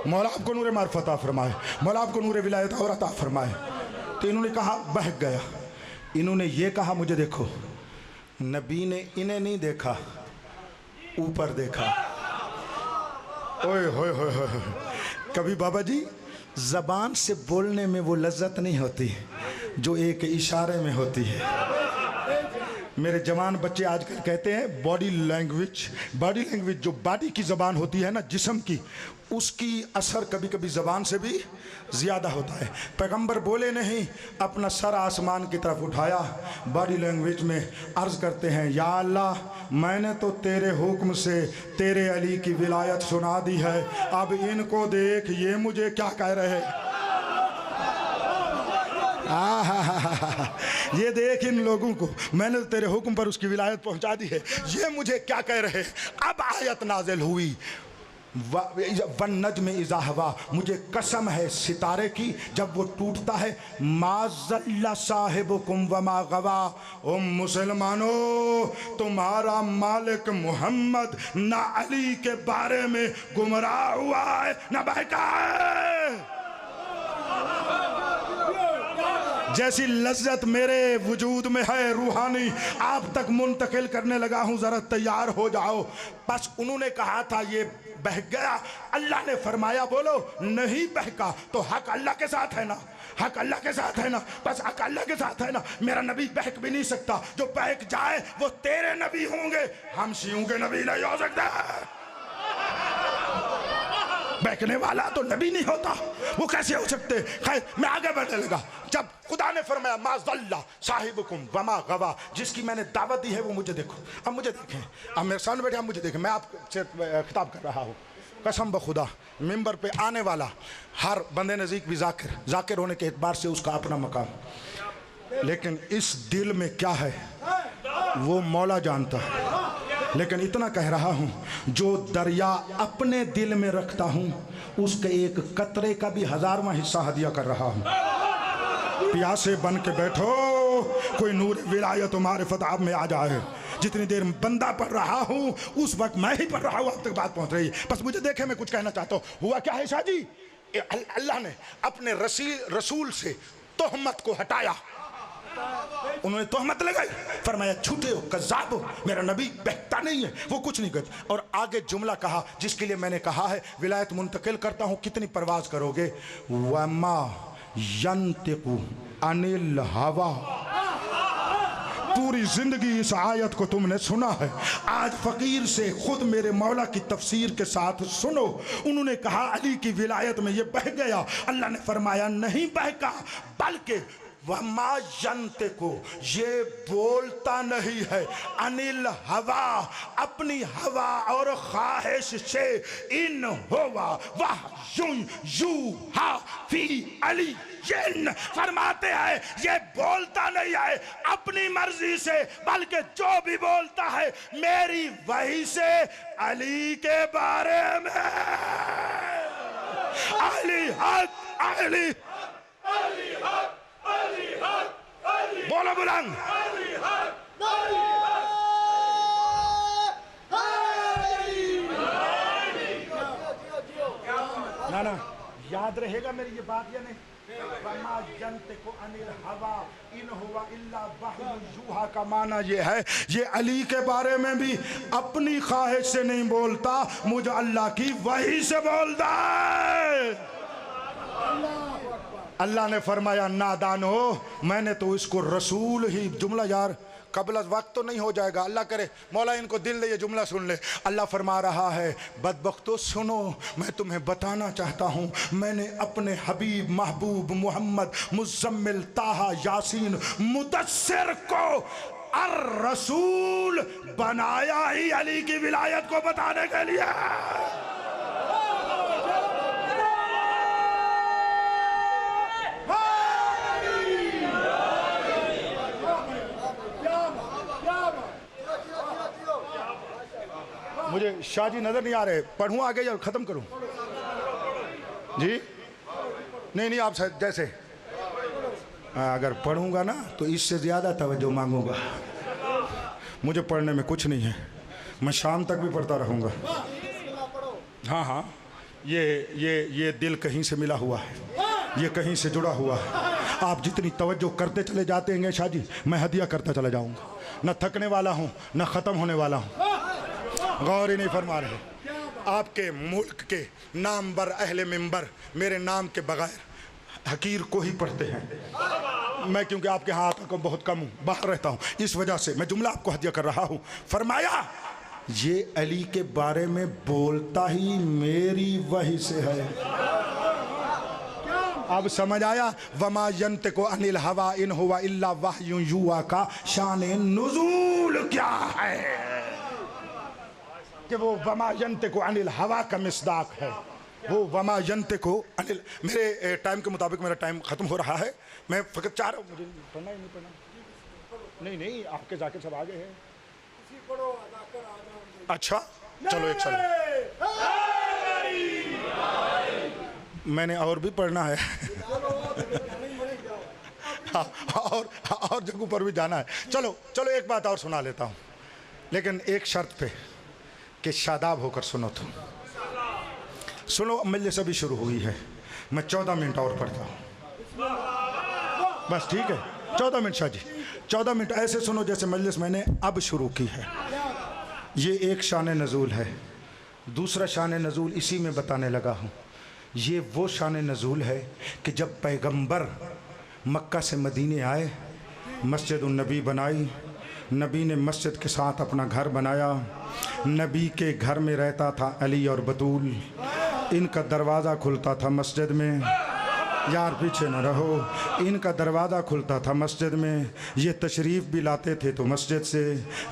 मौला आपको नूर मारिफत अता फरमाए, मौला आपको नूर विलायत और अता फरमाए। तो इन्होंने कहा बहक गया। इन्होंने ये कहा, मुझे देखो, नबी ने इन्हें नहीं देखा, ऊपर देखा। ओए होए होए होए। कभी बाबा जी ज़बान से बोलने में वो लज्जत नहीं होती जो एक इशारे में होती है। मेरे जवान बच्चे आजकल कहते हैं बॉडी लैंग्वेज जो बॉडी की ज़बान होती है ना, जिस्म की, उसकी असर कभी कभी ज़बान से भी ज़्यादा होता है। पैगंबर बोले नहीं, अपना सर आसमान की तरफ उठाया, बॉडी लैंग्वेज में अर्ज़ करते हैं, या अल्लाह मैंने तो तेरे हुक्म से तेरे अली की विलायत सुना दी है, अब इनको देख ये मुझे क्या कह रहे हैं। ये देख इन लोगों को, मैंने तो तेरे हुक्म पर उसकी विलायत पहुंचा दी है, ये मुझे क्या कह रहे हैं। अब आयत नाजिल हुई, वन नज्म इज़ा हवा, मुझे कसम है सितारे की जब वो टूटता है, माज़ल्ला साहिबुकुम वमा गवा। ओ मुसलमानों, तुम्हारा मालिक मोहम्मद ना अली के बारे में गुमराह हुआ है ना बहका है। जैसी लज्जत मेरे वजूद में है रूहानी, आप तक मुंतकिल करने लगा हूँ, ज़रा तैयार हो जाओ। बस उन्होंने कहा था ये बहक गया, अल्लाह ने फरमाया बोलो नहीं बहका, तो हक अल्लाह के साथ है ना, हक अल्लाह के साथ है ना, बस हक अल्लाह के साथ है ना। मेरा नबी बहक भी नहीं सकता, जो बहक जाए वो तेरे नबी होंगे, हम शियों के नबी नहीं हो सकते। बहकने वाला तो नबी नहीं होता, वो कैसे हो सकते। खैर मैं आगे बढ़ने लगा, जब खुदा ने फरमाया माज़ल्ला साहिबुकुम वमा गवा, जिसकी मैंने दावत दी है वो मुझे देखो। अब मुझे देखें, अब मेरे सामने बैठे, अब मुझे देखें, मैं आपसे खिताब कर रहा हूँ। कसम बखुदा, मिंबर पे आने वाला हर बंदे नज़ीक भी जाकिर होने के एतबार से उसका अपना मकाम, लेकिन इस दिल में क्या है वो मौला जानता है। लेकिन इतना कह रहा हूँ, जो दरिया अपने दिल में रखता हूँ उसके एक कतरे का भी 1000वां हिस्सा हदिया कर रहा हूँ। प्यासे बन के बैठो, कोई नूर विलायत मारिफत आप में आ जाए। जितनी देर बंदा पढ़ रहा हूँ उस वक्त मैं ही पढ़ रहा हूँ, अब तक बात पहुँच रही है। बस मुझे देखे, मैं कुछ कहना चाहता हूँ। हुआ क्या है शाह जी, अल्लाह ने अपने रसूल से तोहमत को हटाया। उन्होंने तोहमत लगाई, फरमाया झूठे हो, कज़्ज़ाब हो, मेरा नबी बहता नहीं है, वो कुछ नहीं करता। और आगे जुमला कहा जिसके लिए मैंने कहा है विलायत मुंतकिल करता हूँ, कितनी परवाज करोगे। वमा यंतिकु अनिल हवा। पूरी जिंदगी इस आयत को तुमने सुना है, आज फकीर से खुद मेरे मौला की तफसीर के साथ सुनो। उन्होंने कहा अली की विलायत में ये बह गया, अल्लाह ने फरमाया नहीं बहका, बल्कि वमा यंते को, ये बोलता नहीं है, अनिल हवा, अपनी हवा और ख्वाहिश से, इन होवा वाह यूहा फी अली, ये फरमाते हैं ये बोलता नहीं है अपनी मर्जी से, बल्कि जो भी बोलता है मेरी वही से अली के बारे में। अली हक, अली हक, बोलो बुलंद। ना ना याद रहेगा मेरी ये बात या नहीं। वमा यंतिकु अनिल हवा इन हुवा इल्ला वह्युन यूहा का माना ये है, ये अली के बारे में भी अपनी ख्वाहिश से नहीं बोलता, मुझे अल्लाह की वही से बोलता है। अल्लाह ने फरमाया नादान हो, मैंने तो इसको रसूल ही, जुमला यार कबल वक्त तो नहीं हो जाएगा, अल्लाह करे मौला इनको दिल दे ये जुमला सुन ले। अल्लाह फरमा रहा है बदबख्तो सुनो, मैं तुम्हें बताना चाहता हूँ, मैंने अपने हबीब महबूब मोहम्मद मुज़म्मिल ताहा यासीन मुदस्सिर को अर रसूल बनाया ही अली की विलायत को बताने के लिए। मुझे शाह जी नजर नहीं आ रहे, पढ़ूं आगे या खत्म करूं जी? नहीं आप जैसे अगर पढ़ूंगा ना तो इससे ज्यादा तवज्जो मांगूंगा। मुझे पढ़ने में कुछ नहीं है, मैं शाम तक भी पढ़ता रहूंगा। हाँ, ये दिल कहीं से मिला हुआ है, ये कहीं से जुड़ा हुआ है। आप जितनी तवज्जो करते चले जाते हैं शाह जी, मैं हदिया करता चला जाऊंगा, न थकने वाला हूं न खत्म होने वाला हूं। गौर ही नहीं फरमा रहे। आपके मुल्क के नामवर अहले मिंबर मेरे नाम के बगैर हकीर को ही पढ़ते हैं। मैं क्योंकि आपके हाथ को बहुत कम हूँ, बाहर रहता हूँ, इस वजह से मैं जुमला आपको हदिया कर रहा हूँ। फरमाया ये अली के बारे में बोलता ही मेरी वही से है। अब समझ आया वमा यंतिकु अनिल हवा इन हुवा इल्ला वह्युन यूहा का शान नुज़ूल क्या है कि वो वमा यंतिकु अनिल हवा का मिसदाक है। वो वमा यंतिकु अनिल, मेरे टाइम के मुताबिक मेरा टाइम खत्म हो रहा है, मैं फकत चाह रहा हूँ, मुझे पढ़ना ही नहीं पढ़ना। नहीं आपके जाके सब आगे हैं। अच्छा चलो एक साल मैंने और भी पढ़ना है और जगहों पर भी जाना है। चलो एक बात और सुना लेता हूँ, लेकिन एक शर्त पे कि शादाब होकर सुनो। तुम सुनो, मजलिस अभी शुरू हुई है, मैं 14 मिनट और पढ़ता हूँ बस, ठीक है? 14 मिनट शाह जी, 14 मिनट ऐसे सुनो जैसे मजलिस मैंने अब शुरू की है। ये एक शान नज़ूल है, दूसरा शान नज़ूल इसी में बताने लगा हूँ। ये वो शान नज़ूल है कि जब पैगंबर मक्का से मदीने आए, मस्जिद नबी बनाई, नबी ने मस्जिद के साथ अपना घर बनाया। नबी के घर में रहता था अली और बतूल, इनका दरवाज़ा खुलता था मस्जिद में। यार पीछे न रहो, इनका दरवाज़ा खुलता था मस्जिद में। ये तशरीफ़ भी लाते थे तो मस्जिद से,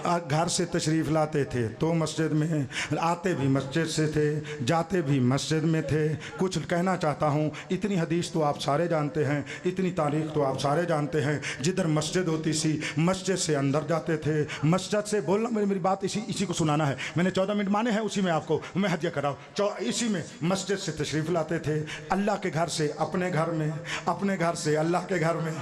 घर से तशरीफ़ लाते थे तो मस्जिद में, आते भी मस्जिद से थे, जाते भी मस्जिद में थे। कुछ कहना चाहता हूँ, इतनी हदीस तो आप सारे जानते हैं, इतनी तारीख़ तो आप सारे जानते हैं। जिधर मस्जिद होती सी, मस्जिद से अंदर जाते थे, मस्जिद से बोलना, मेरी बात इसी को सुनाना है। मैंने 14 मिनट माने हैं, उसी में आपको मैं हदिया कराऊँ। इसी में मस्जिद से तशरीफ़ लाते थे, अल्लाह के घर से अपने घर घर में, अपने घर से अल्लाह के घर में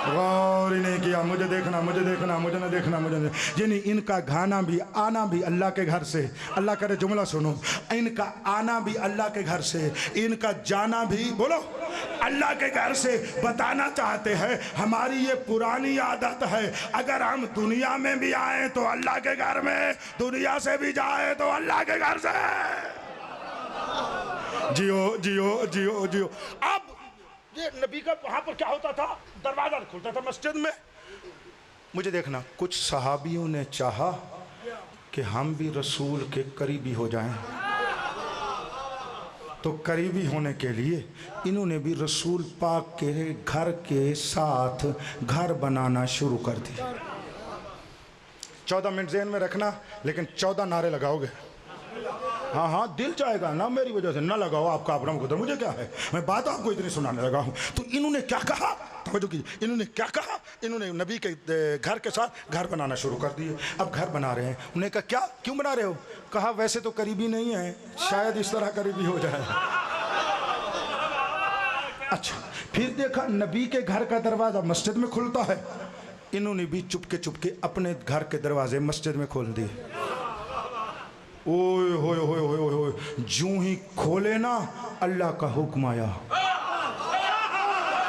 गौर ही नहीं किया। मुझे देखना, मुझे देखना, मुझे न देखना, मुझे न, यानी इनका गाना भी आना भी अल्लाह के घर से। अल्लाह करे जुमला सुनो, इनका आना भी अल्लाह के घर से, इनका जाना भी बोलो अल्लाह के घर से। बताना चाहते हैं हमारी ये पुरानी आदत है, अगर हम दुनिया में भी आए तो अल्लाह के घर में, दुनिया से भी जाए तो अल्लाह के घर से। जियो जियो जियो जियो। अब ये नबी का वहां पर क्या होता था, दरवाजा खुलता था मस्जिद में। मुझे देखना, कुछ सहाबियों ने चाहा कि हम भी रसूल के करीबी हो जाएं, तो करीबी होने के लिए इन्होंने भी रसूल पाक के घर के साथ घर बनाना शुरू कर दिया। 14 मिनट ज़हन में रखना, लेकिन 14 नारे लगाओगे। हाँ हाँ, दिल चाहेगा ना मेरी वजह से ना लगाओ, आपका अपना खुद, मुझे क्या है, मैं बात आपको इतनी सुनाने लगा हूँ। तो इन्होंने क्या कहा, तवज्जो कीजिए, इन्होंने क्या कहा, इन्होंने नबी के घर के साथ घर बनाना शुरू कर दिए। अब घर बना रहे हैं, उन्हें कहा क्या, क्यों बना रहे हो? कहा वैसे तो करीबी नहीं है, शायद इस तरह करीबी हो जाए। अच्छा, फिर देखा नबी के घर का दरवाजा मस्जिद में खुलता है, इन्होंने भी चुपके चुपके अपने घर के दरवाजे मस्जिद में खोल दिए। ओए होए होए होए होए, जूं ही खोले ना अल्लाह का हुक्म आया।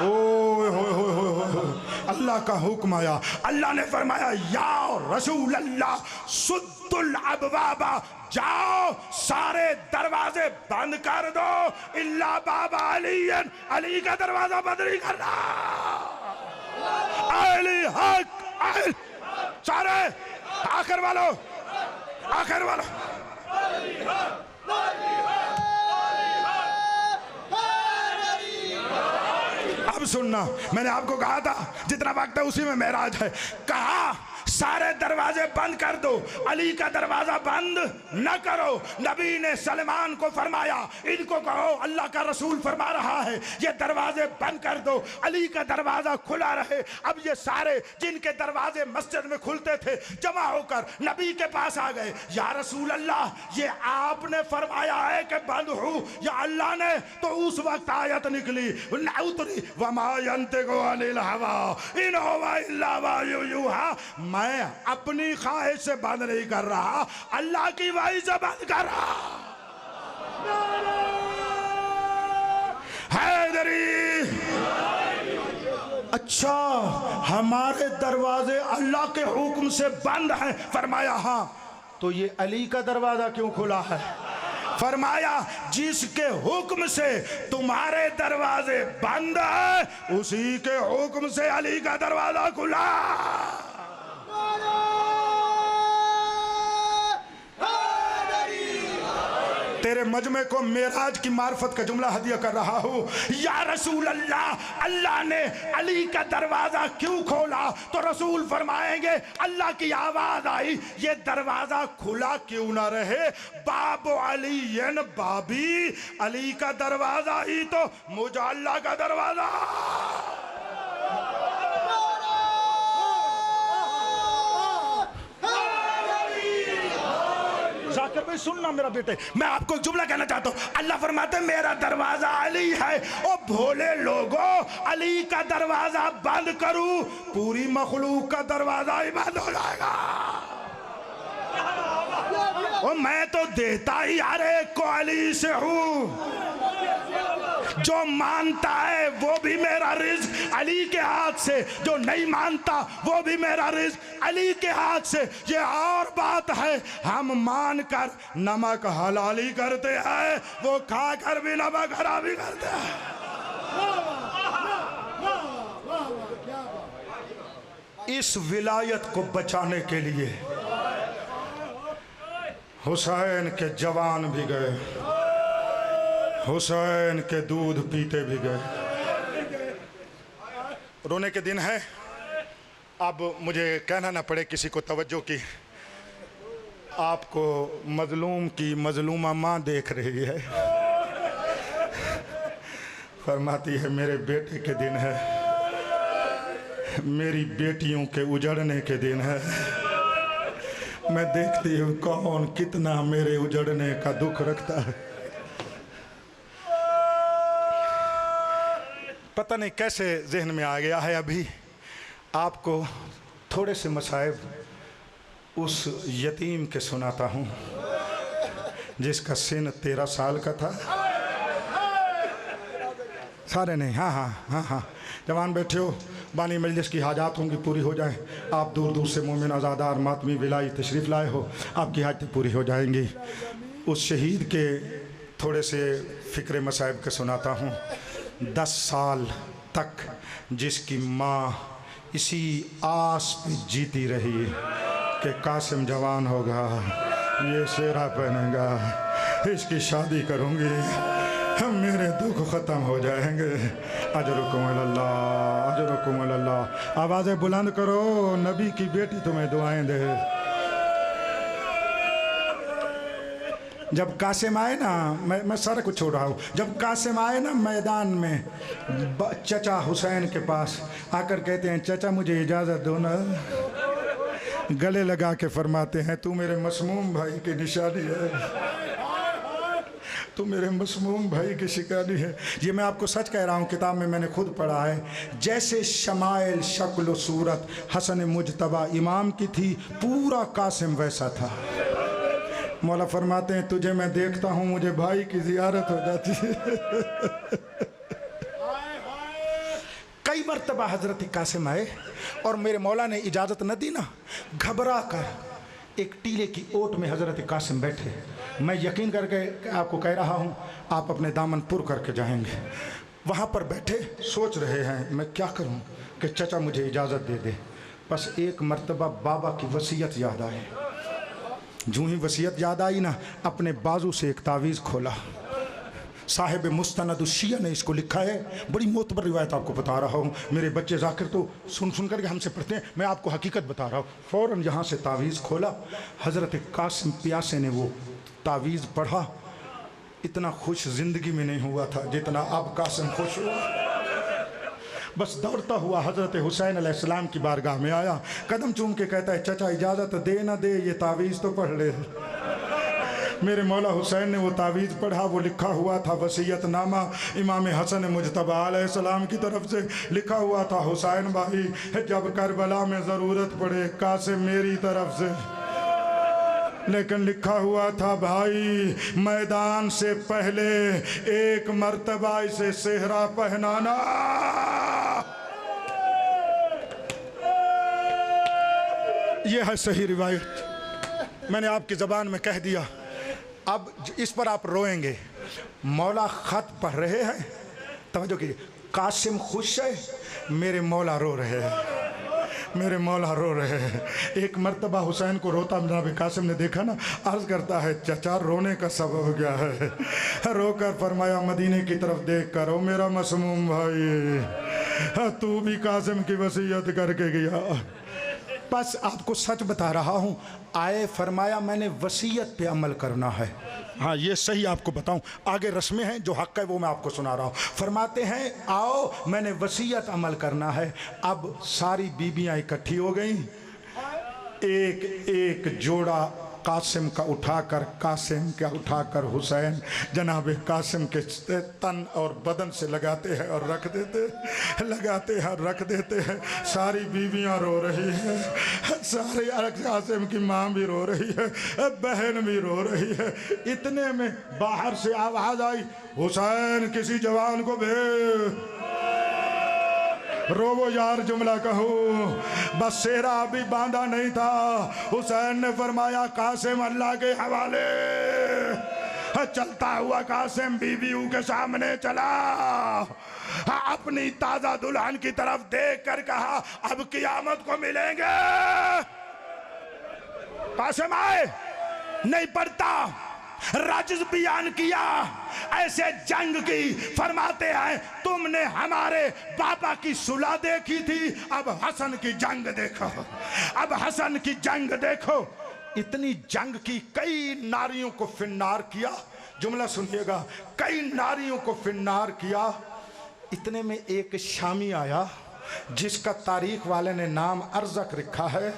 ओए होए होए होए होए, अल्लाह का हुक्म आया। अल्लाह ने फरमाया या रसूल अल्लाह सुद्दुल अबवाबा, जाओ सारे दरवाजे बंद कर दो इल्ला बाबा अली, अली का दरवाजा बंद नहीं करना। अली हक, सारे आखिर वालों, आखिर वालों। अब सुनना, मैंने आपको कहा था जितना वक्त है उसी में मेराज है। कहा सारे दरवाजे बंद कर दो, अली का दरवाजा बंद न करो। नबी ने सलमान को फरमाया, इनको कहो अल्लाह का रसूल फरमा रहा है ये दरवाजे बंद कर दो, अली का दरवाजा खुला रहे। अब ये सारे जिनके दरवाजे मस्जिद में खुलते थे जमा होकर नबी के पास आ गए। या रसूल अल्लाह, ये आपने फरमाया है कि बंद हो या अल्लाह ने? तो उस वक्त आयत निकली, उतरी, वमा यंतिकु अनिल हवा इन हुवा इल्ला वहयुन यूहा। मैं अपनी ख्वाहिश से बंद नहीं कर रहा, अल्लाह की वही से बंद कर रहा। हैदरी, अच्छा हमारे दरवाजे अल्लाह के हुक्म से बंद हैं? फरमाया हाँ। तो ये अली का दरवाजा क्यों खुला है? फरमाया जिसके हुक्म से तुम्हारे दरवाजे बंद है उसी के हुक्म से अली का दरवाजा खुला। तेरे मजमे को मेराज की मार्फत का जुमला हदिया कर रहा हूँ। या रसूल अल्लाह, अल्लाह ने अली का दरवाजा क्यों खोला? तो रसूल फरमाएंगे अल्लाह की आवाज आई, ये दरवाजा खुला क्यों ना रहे? बाबो अली बाबी, अली का दरवाजा ही तो मुझे अल्लाह का दरवाजा। जाकिर भाई सुनना मेरा बेटे, मैं आपको जुमला कहना चाहता हूँ। अल्लाह फरमाते मेरा दरवाजा अली है। ओ भोले लोगों, अली का दरवाजा बंद करूं, पूरी मखलूक का दरवाजा ही बंद हो जाएगा। ओ मैं तो देता ही हर एक को अली से हूं, जो मानता है वो भी मेरा रिज़्क अली के हाथ से, जो नहीं मानता वो भी मेरा रिज़्क अली के हाथ से। ये और बात है, हम मानकर नमक हलाली करते हैं, वो खाकर भी नमक हरामी करते हैं। इस विलायत को बचाने के लिए हुसैन के जवान भी गए, हुसैन के दूध पीते भी गए। रोने के दिन है। अब मुझे कहना ना पड़े किसी को तवज्जो की, आपको मजलूम की मजलूमा माँ देख रही है, फरमाती है मेरे बेटे के दिन है, मेरी बेटियों के उजड़ने के दिन है। मैं देखती हूँ कौन कितना मेरे उजड़ने का दुख रखता है। पता नहीं कैसे जहन में आ गया है, अभी आपको थोड़े से मसाइब उस यतीम के सुनाता हूँ जिसका सिन 13 साल का था। सारे नहीं, हाँ हाँ हाँ हाँ, जवान बैठे हो, बानी मजलिस की हाजात होंगी पूरी हो जाए। आप दूर दूर से मोमिन आज़ादार मातमी विलाई तशरीफ़ लाए हो, आपकी हाजतें पूरी हो जाएंगी। उस शहीद के थोड़े से फ़िक्र मसाइब के सुनाता हूँ। 10 साल तक जिसकी माँ इसी आस पे जीती रही कि कासिम जवान होगा, ये सेहरा पहनेगा, इसकी शादी करूँगी, मेरे दुख ख़त्म हो जाएंगे। अजरुकुम अल्लाह, अजरुकुम अल्लाह। आवाज़ें बुलंद करो, नबी की बेटी तुम्हें दुआएं दे। जब कासिम आए ना, मैं सारा कुछ छोड़ रहा हूँ, जब कासिम आए ना मैदान में, चचा हुसैन के पास आकर कहते हैं चचा मुझे इजाज़त दो ना। गले लगा के फरमाते हैं तू मेरे मसमूम भाई की निशानी है, तू मेरे मसमूम भाई की शिकानी है। ये मैं आपको सच कह रहा हूँ, किताब में मैंने खुद पढ़ा है। जैसे शमाइल शक्ल सूरत हसन मुजतबा इमाम की थी, पूरा कासिम वैसा था। मौला फरमाते हैं तुझे मैं देखता हूँ मुझे भाई की जियारत हो जाती है। कई मरतबा हजरत कासिम आए और मेरे मौला ने इजाज़त न दी ना, घबरा कर एक टीले की ओट में हजरत कासिम बैठे। मैं यकीन करके आपको कह रहा हूँ, आप अपने दामन पुर करके जाएंगे। वहाँ पर बैठे सोच रहे हैं मैं क्या करूँ कि चचा मुझे इजाज़त दे दे। बस एक मरतबा बाबा की वसीयत याद आए। जूँ ही वसीयत याद आई ना, अपने बाजू से एक तावीज़ खोला। साहिब मुस्तनदुश्शिया ने इसको लिखा है, बड़ी मोतबर रिवायत आपको बता रहा हूँ। मेरे बच्चे जाकिर तो सुन सुन करके हमसे पढ़ते हैं, मैं आपको हकीकत बता रहा हूँ। फ़ौरन यहाँ से तावीज़ खोला, हज़रत कासिम प्यासे ने वो तावीज़ पढ़ा। इतना खुश ज़िंदगी में नहीं हुआ था जितना अब कासिम खुश हुआ। बस दौड़ता हुआ हज़रत हुसैन अलैहिस्सलाम की बारगाह में आया, कदम चूम के कहता है चचा इजाज़त दे ना दे, ये तावीज़ तो पढ़ ले। मेरे मौला हुसैन ने वो तावीज़ पढ़ा। वो लिखा हुआ था वसीयतनामा इमाम हसन मुजतबा अलैहिस्सलाम की तरफ से लिखा हुआ था, हुसैन भाई जब करबला में ज़रूरत पड़े कासिम मेरी तरफ से। लेकिन लिखा हुआ था भाई मैदान से पहले एक मर्तबा इसे सेहरा पहनाना। यह है सही रिवायत, मैंने आपकी ज़बान में कह दिया। अब इस पर आप रोएंगे। मौला ख़त पढ़ रहे हैं, तवज्जो कीजिए। कासिम खुश है, मेरे मौला रो रहे हैं, मेरे मौला रो रहे हैं। एक मर्तबा हुसैन को रोता जनाब कासिम ने देखा ना, अर्ज़ करता है चचा रोने का सबब क्या है। रोकर फरमाया मदीने की तरफ देख कर, ओ मेरा मसमूम भाई तू भी कासिम की वसीयत करके गया। बस आपको सच बता रहा हूँ, आए फरमाया मैंने वसीयत पे अमल करना है। हाँ ये सही आपको बताऊँ, आगे रस्में हैं जो हक़ है वो मैं आपको सुना रहा हूँ। फरमाते हैं आओ मैंने वसीयत अमल करना है। अब सारी बीबियाँ इकट्ठी हो गई, एक एक जोड़ा कासिम का उठाकर, कासिम का उठाकर हुसैन जनाब कासिम के तन और बदन से लगाते हैं और रख देते, लगाते हैं रख देते हैं। सारी बीवियां रो रही हैं, सारे कासिम की माँ भी रो रही है, बहन भी रो रही है। इतने में बाहर से आवाज़ आई, हुसैन किसी जवान को भेज, रोवो यार जुमला कहो। बस सेहरा अभी बांधा नहीं था, हुसैन ने फरमाया कासिम अल्लाह के हवाले। चलता हुआ कासिम बीवियों के सामने चला, अपनी ताजा दुल्हन की तरफ देख कर कहा अब कियामत को मिलेंगे। कासिम आए, नहीं पड़ता, राजिज बयान किया, ऐसे जंग की। फरमाते हैं तुमने हमारे बाबा की सुलह देखी थी, अब हसन की जंग देखो, अब हसन की जंग देखो। इतनी जंग की, कई नारियों को फिन्नार किया। जुमला सुनिएगा, कई नारियों को फिन्नार किया। इतने में एक शामी आया जिसका तारीख वाले ने नाम अर्ज़क रखा है।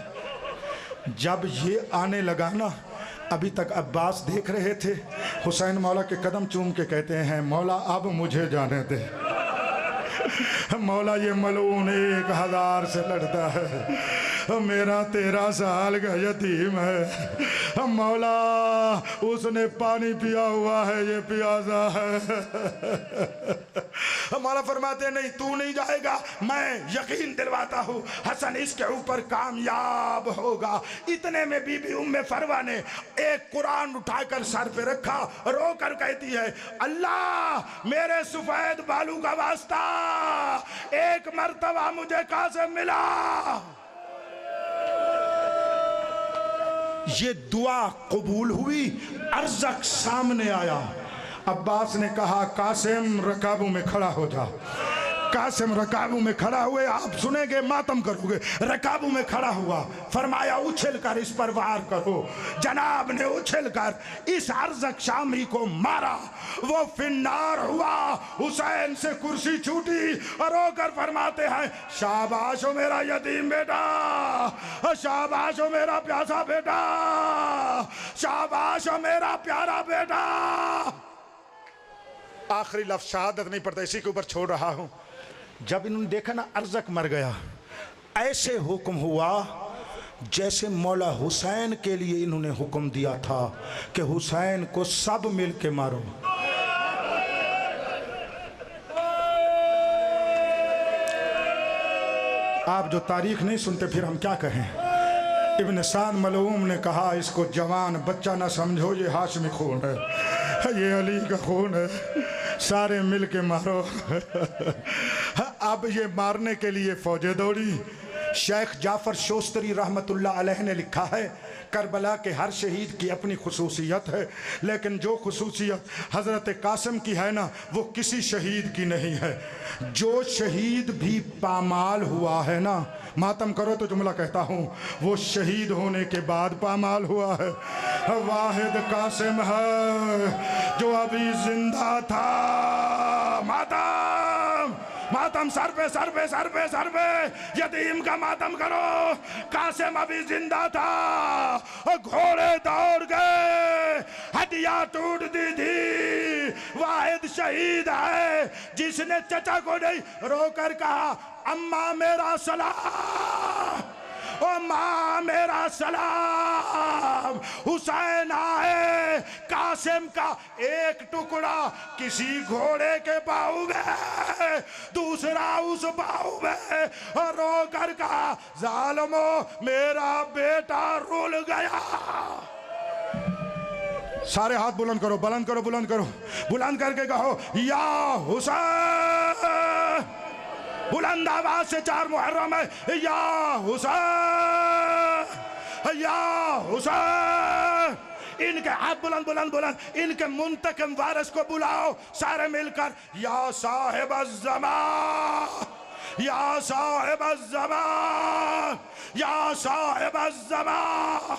जब ये आने लगा ना, अभी तक अब्बास देख रहे थे, हुसैन मौला के कदम चूम के कहते हैं मौला अब मुझे जाने दे, मौला ये मलून 1000 से लड़ता है, मेरा 13 साल का यतीम है। मौला उसने पानी पिया हुआ है, ये प्यासा है। मौला फरमाते नहीं तू नहीं जाएगा, मैं यकीन दिलवाता हूँ हसन इसके ऊपर कामयाब होगा। इतने में बीबी उम्मे फरवा ने एक कुरान उठाकर सर पे रखा, रो कर कहती है अल्लाह मेरे सफेद बालू का वास्ता, एक मर्तबा मुझे कासिम मिला। ये दुआ कबूल हुई, अर्ज़क सामने आया। अब्बास ने कहा कासिम रकाबों में खड़ा हो जा। कासिम रकाबों में खड़ा हुए, आप सुनेंगे मातम करोगे। रकाबों में खड़ा हुआ, फरमाया उछल कर इस पर वार करो। जनाब ने उछल कर इस अर्ज़क शामी को मारा, वो फिन्नार हुआ। हुसैन से कुर्सी छूटी और रोकर फरमाते हैं शाबाश हो मेरा यतीम बेटा, शाबाश हो मेरा प्यासा बेटा, शाबाश हो मेरा प्यारा बेटा। आखिरी लफ्ज़ शहादत नहीं पड़ता, इसी के ऊपर छोड़ रहा हूं। जब इन्होंने देखा ना अर्ज़क मर गया, ऐसे हुक्म हुआ जैसे मौला हुसैन के लिए इन्होंने हुक्म दिया था कि हुसैन को सब मिल के मारो। आप जो तारीख नहीं सुनते फिर हम क्या कहें। इब्न साद मलऊम ने कहा इसको जवान बच्चा ना समझो, ये हाशमी खून है, ये अली का खून है, सारे मिल के मारो। अब ये मारने के लिए फौजें दौड़ी। शेख जाफर शोस्तरी रहमतुल्लाह अलैह ने लिखा है करबला के हर शहीद की अपनी खुसूसियत है, लेकिन जो खुसूसियत हज़रत कासिम की है ना वो किसी शहीद की नहीं है। जो शहीद भी पामाल हुआ है ना, मातम करो तो जुमला कहता हूँ, वो शहीद होने के बाद पामाल हुआ है। वाहिद कासिम है जो अभी जिंदा था। मातम मातम, सर पे सर पे सर पे सर पे, यतीम का मातम करो। कासिम अभी जिंदा था, घोड़े दौड़ गए, हड्डियां टूट दी थी। वाहिद शहीद है जिसने चचा को नहीं रोकर कहा अम्मा मेरा सलाम, ओ माँ मेरा सलाम। हुसैन आए, कासिम का एक टुकड़ा किसी घोड़े के बाहु में, दूसरा उस बाहु में, और रो कर कहा जालिमो मेरा बेटा रुल गया। सारे हाथ बुलंद करो, बुलंद करो, बुलंद करो, बुलंद करके कहो या हुसैन। बुलंद आवाज से 4 मुहर्रम है या हुसैन, या हुसैन। इनके हाथ बुलंद बुलंद बुलंद, इनके मुंतकिम वारिस को बुलाओ सारे मिलकर या साहिब अज़्ज़मान, या साहिब अज़्ज़मान, या साहिब अज़्ज़मान।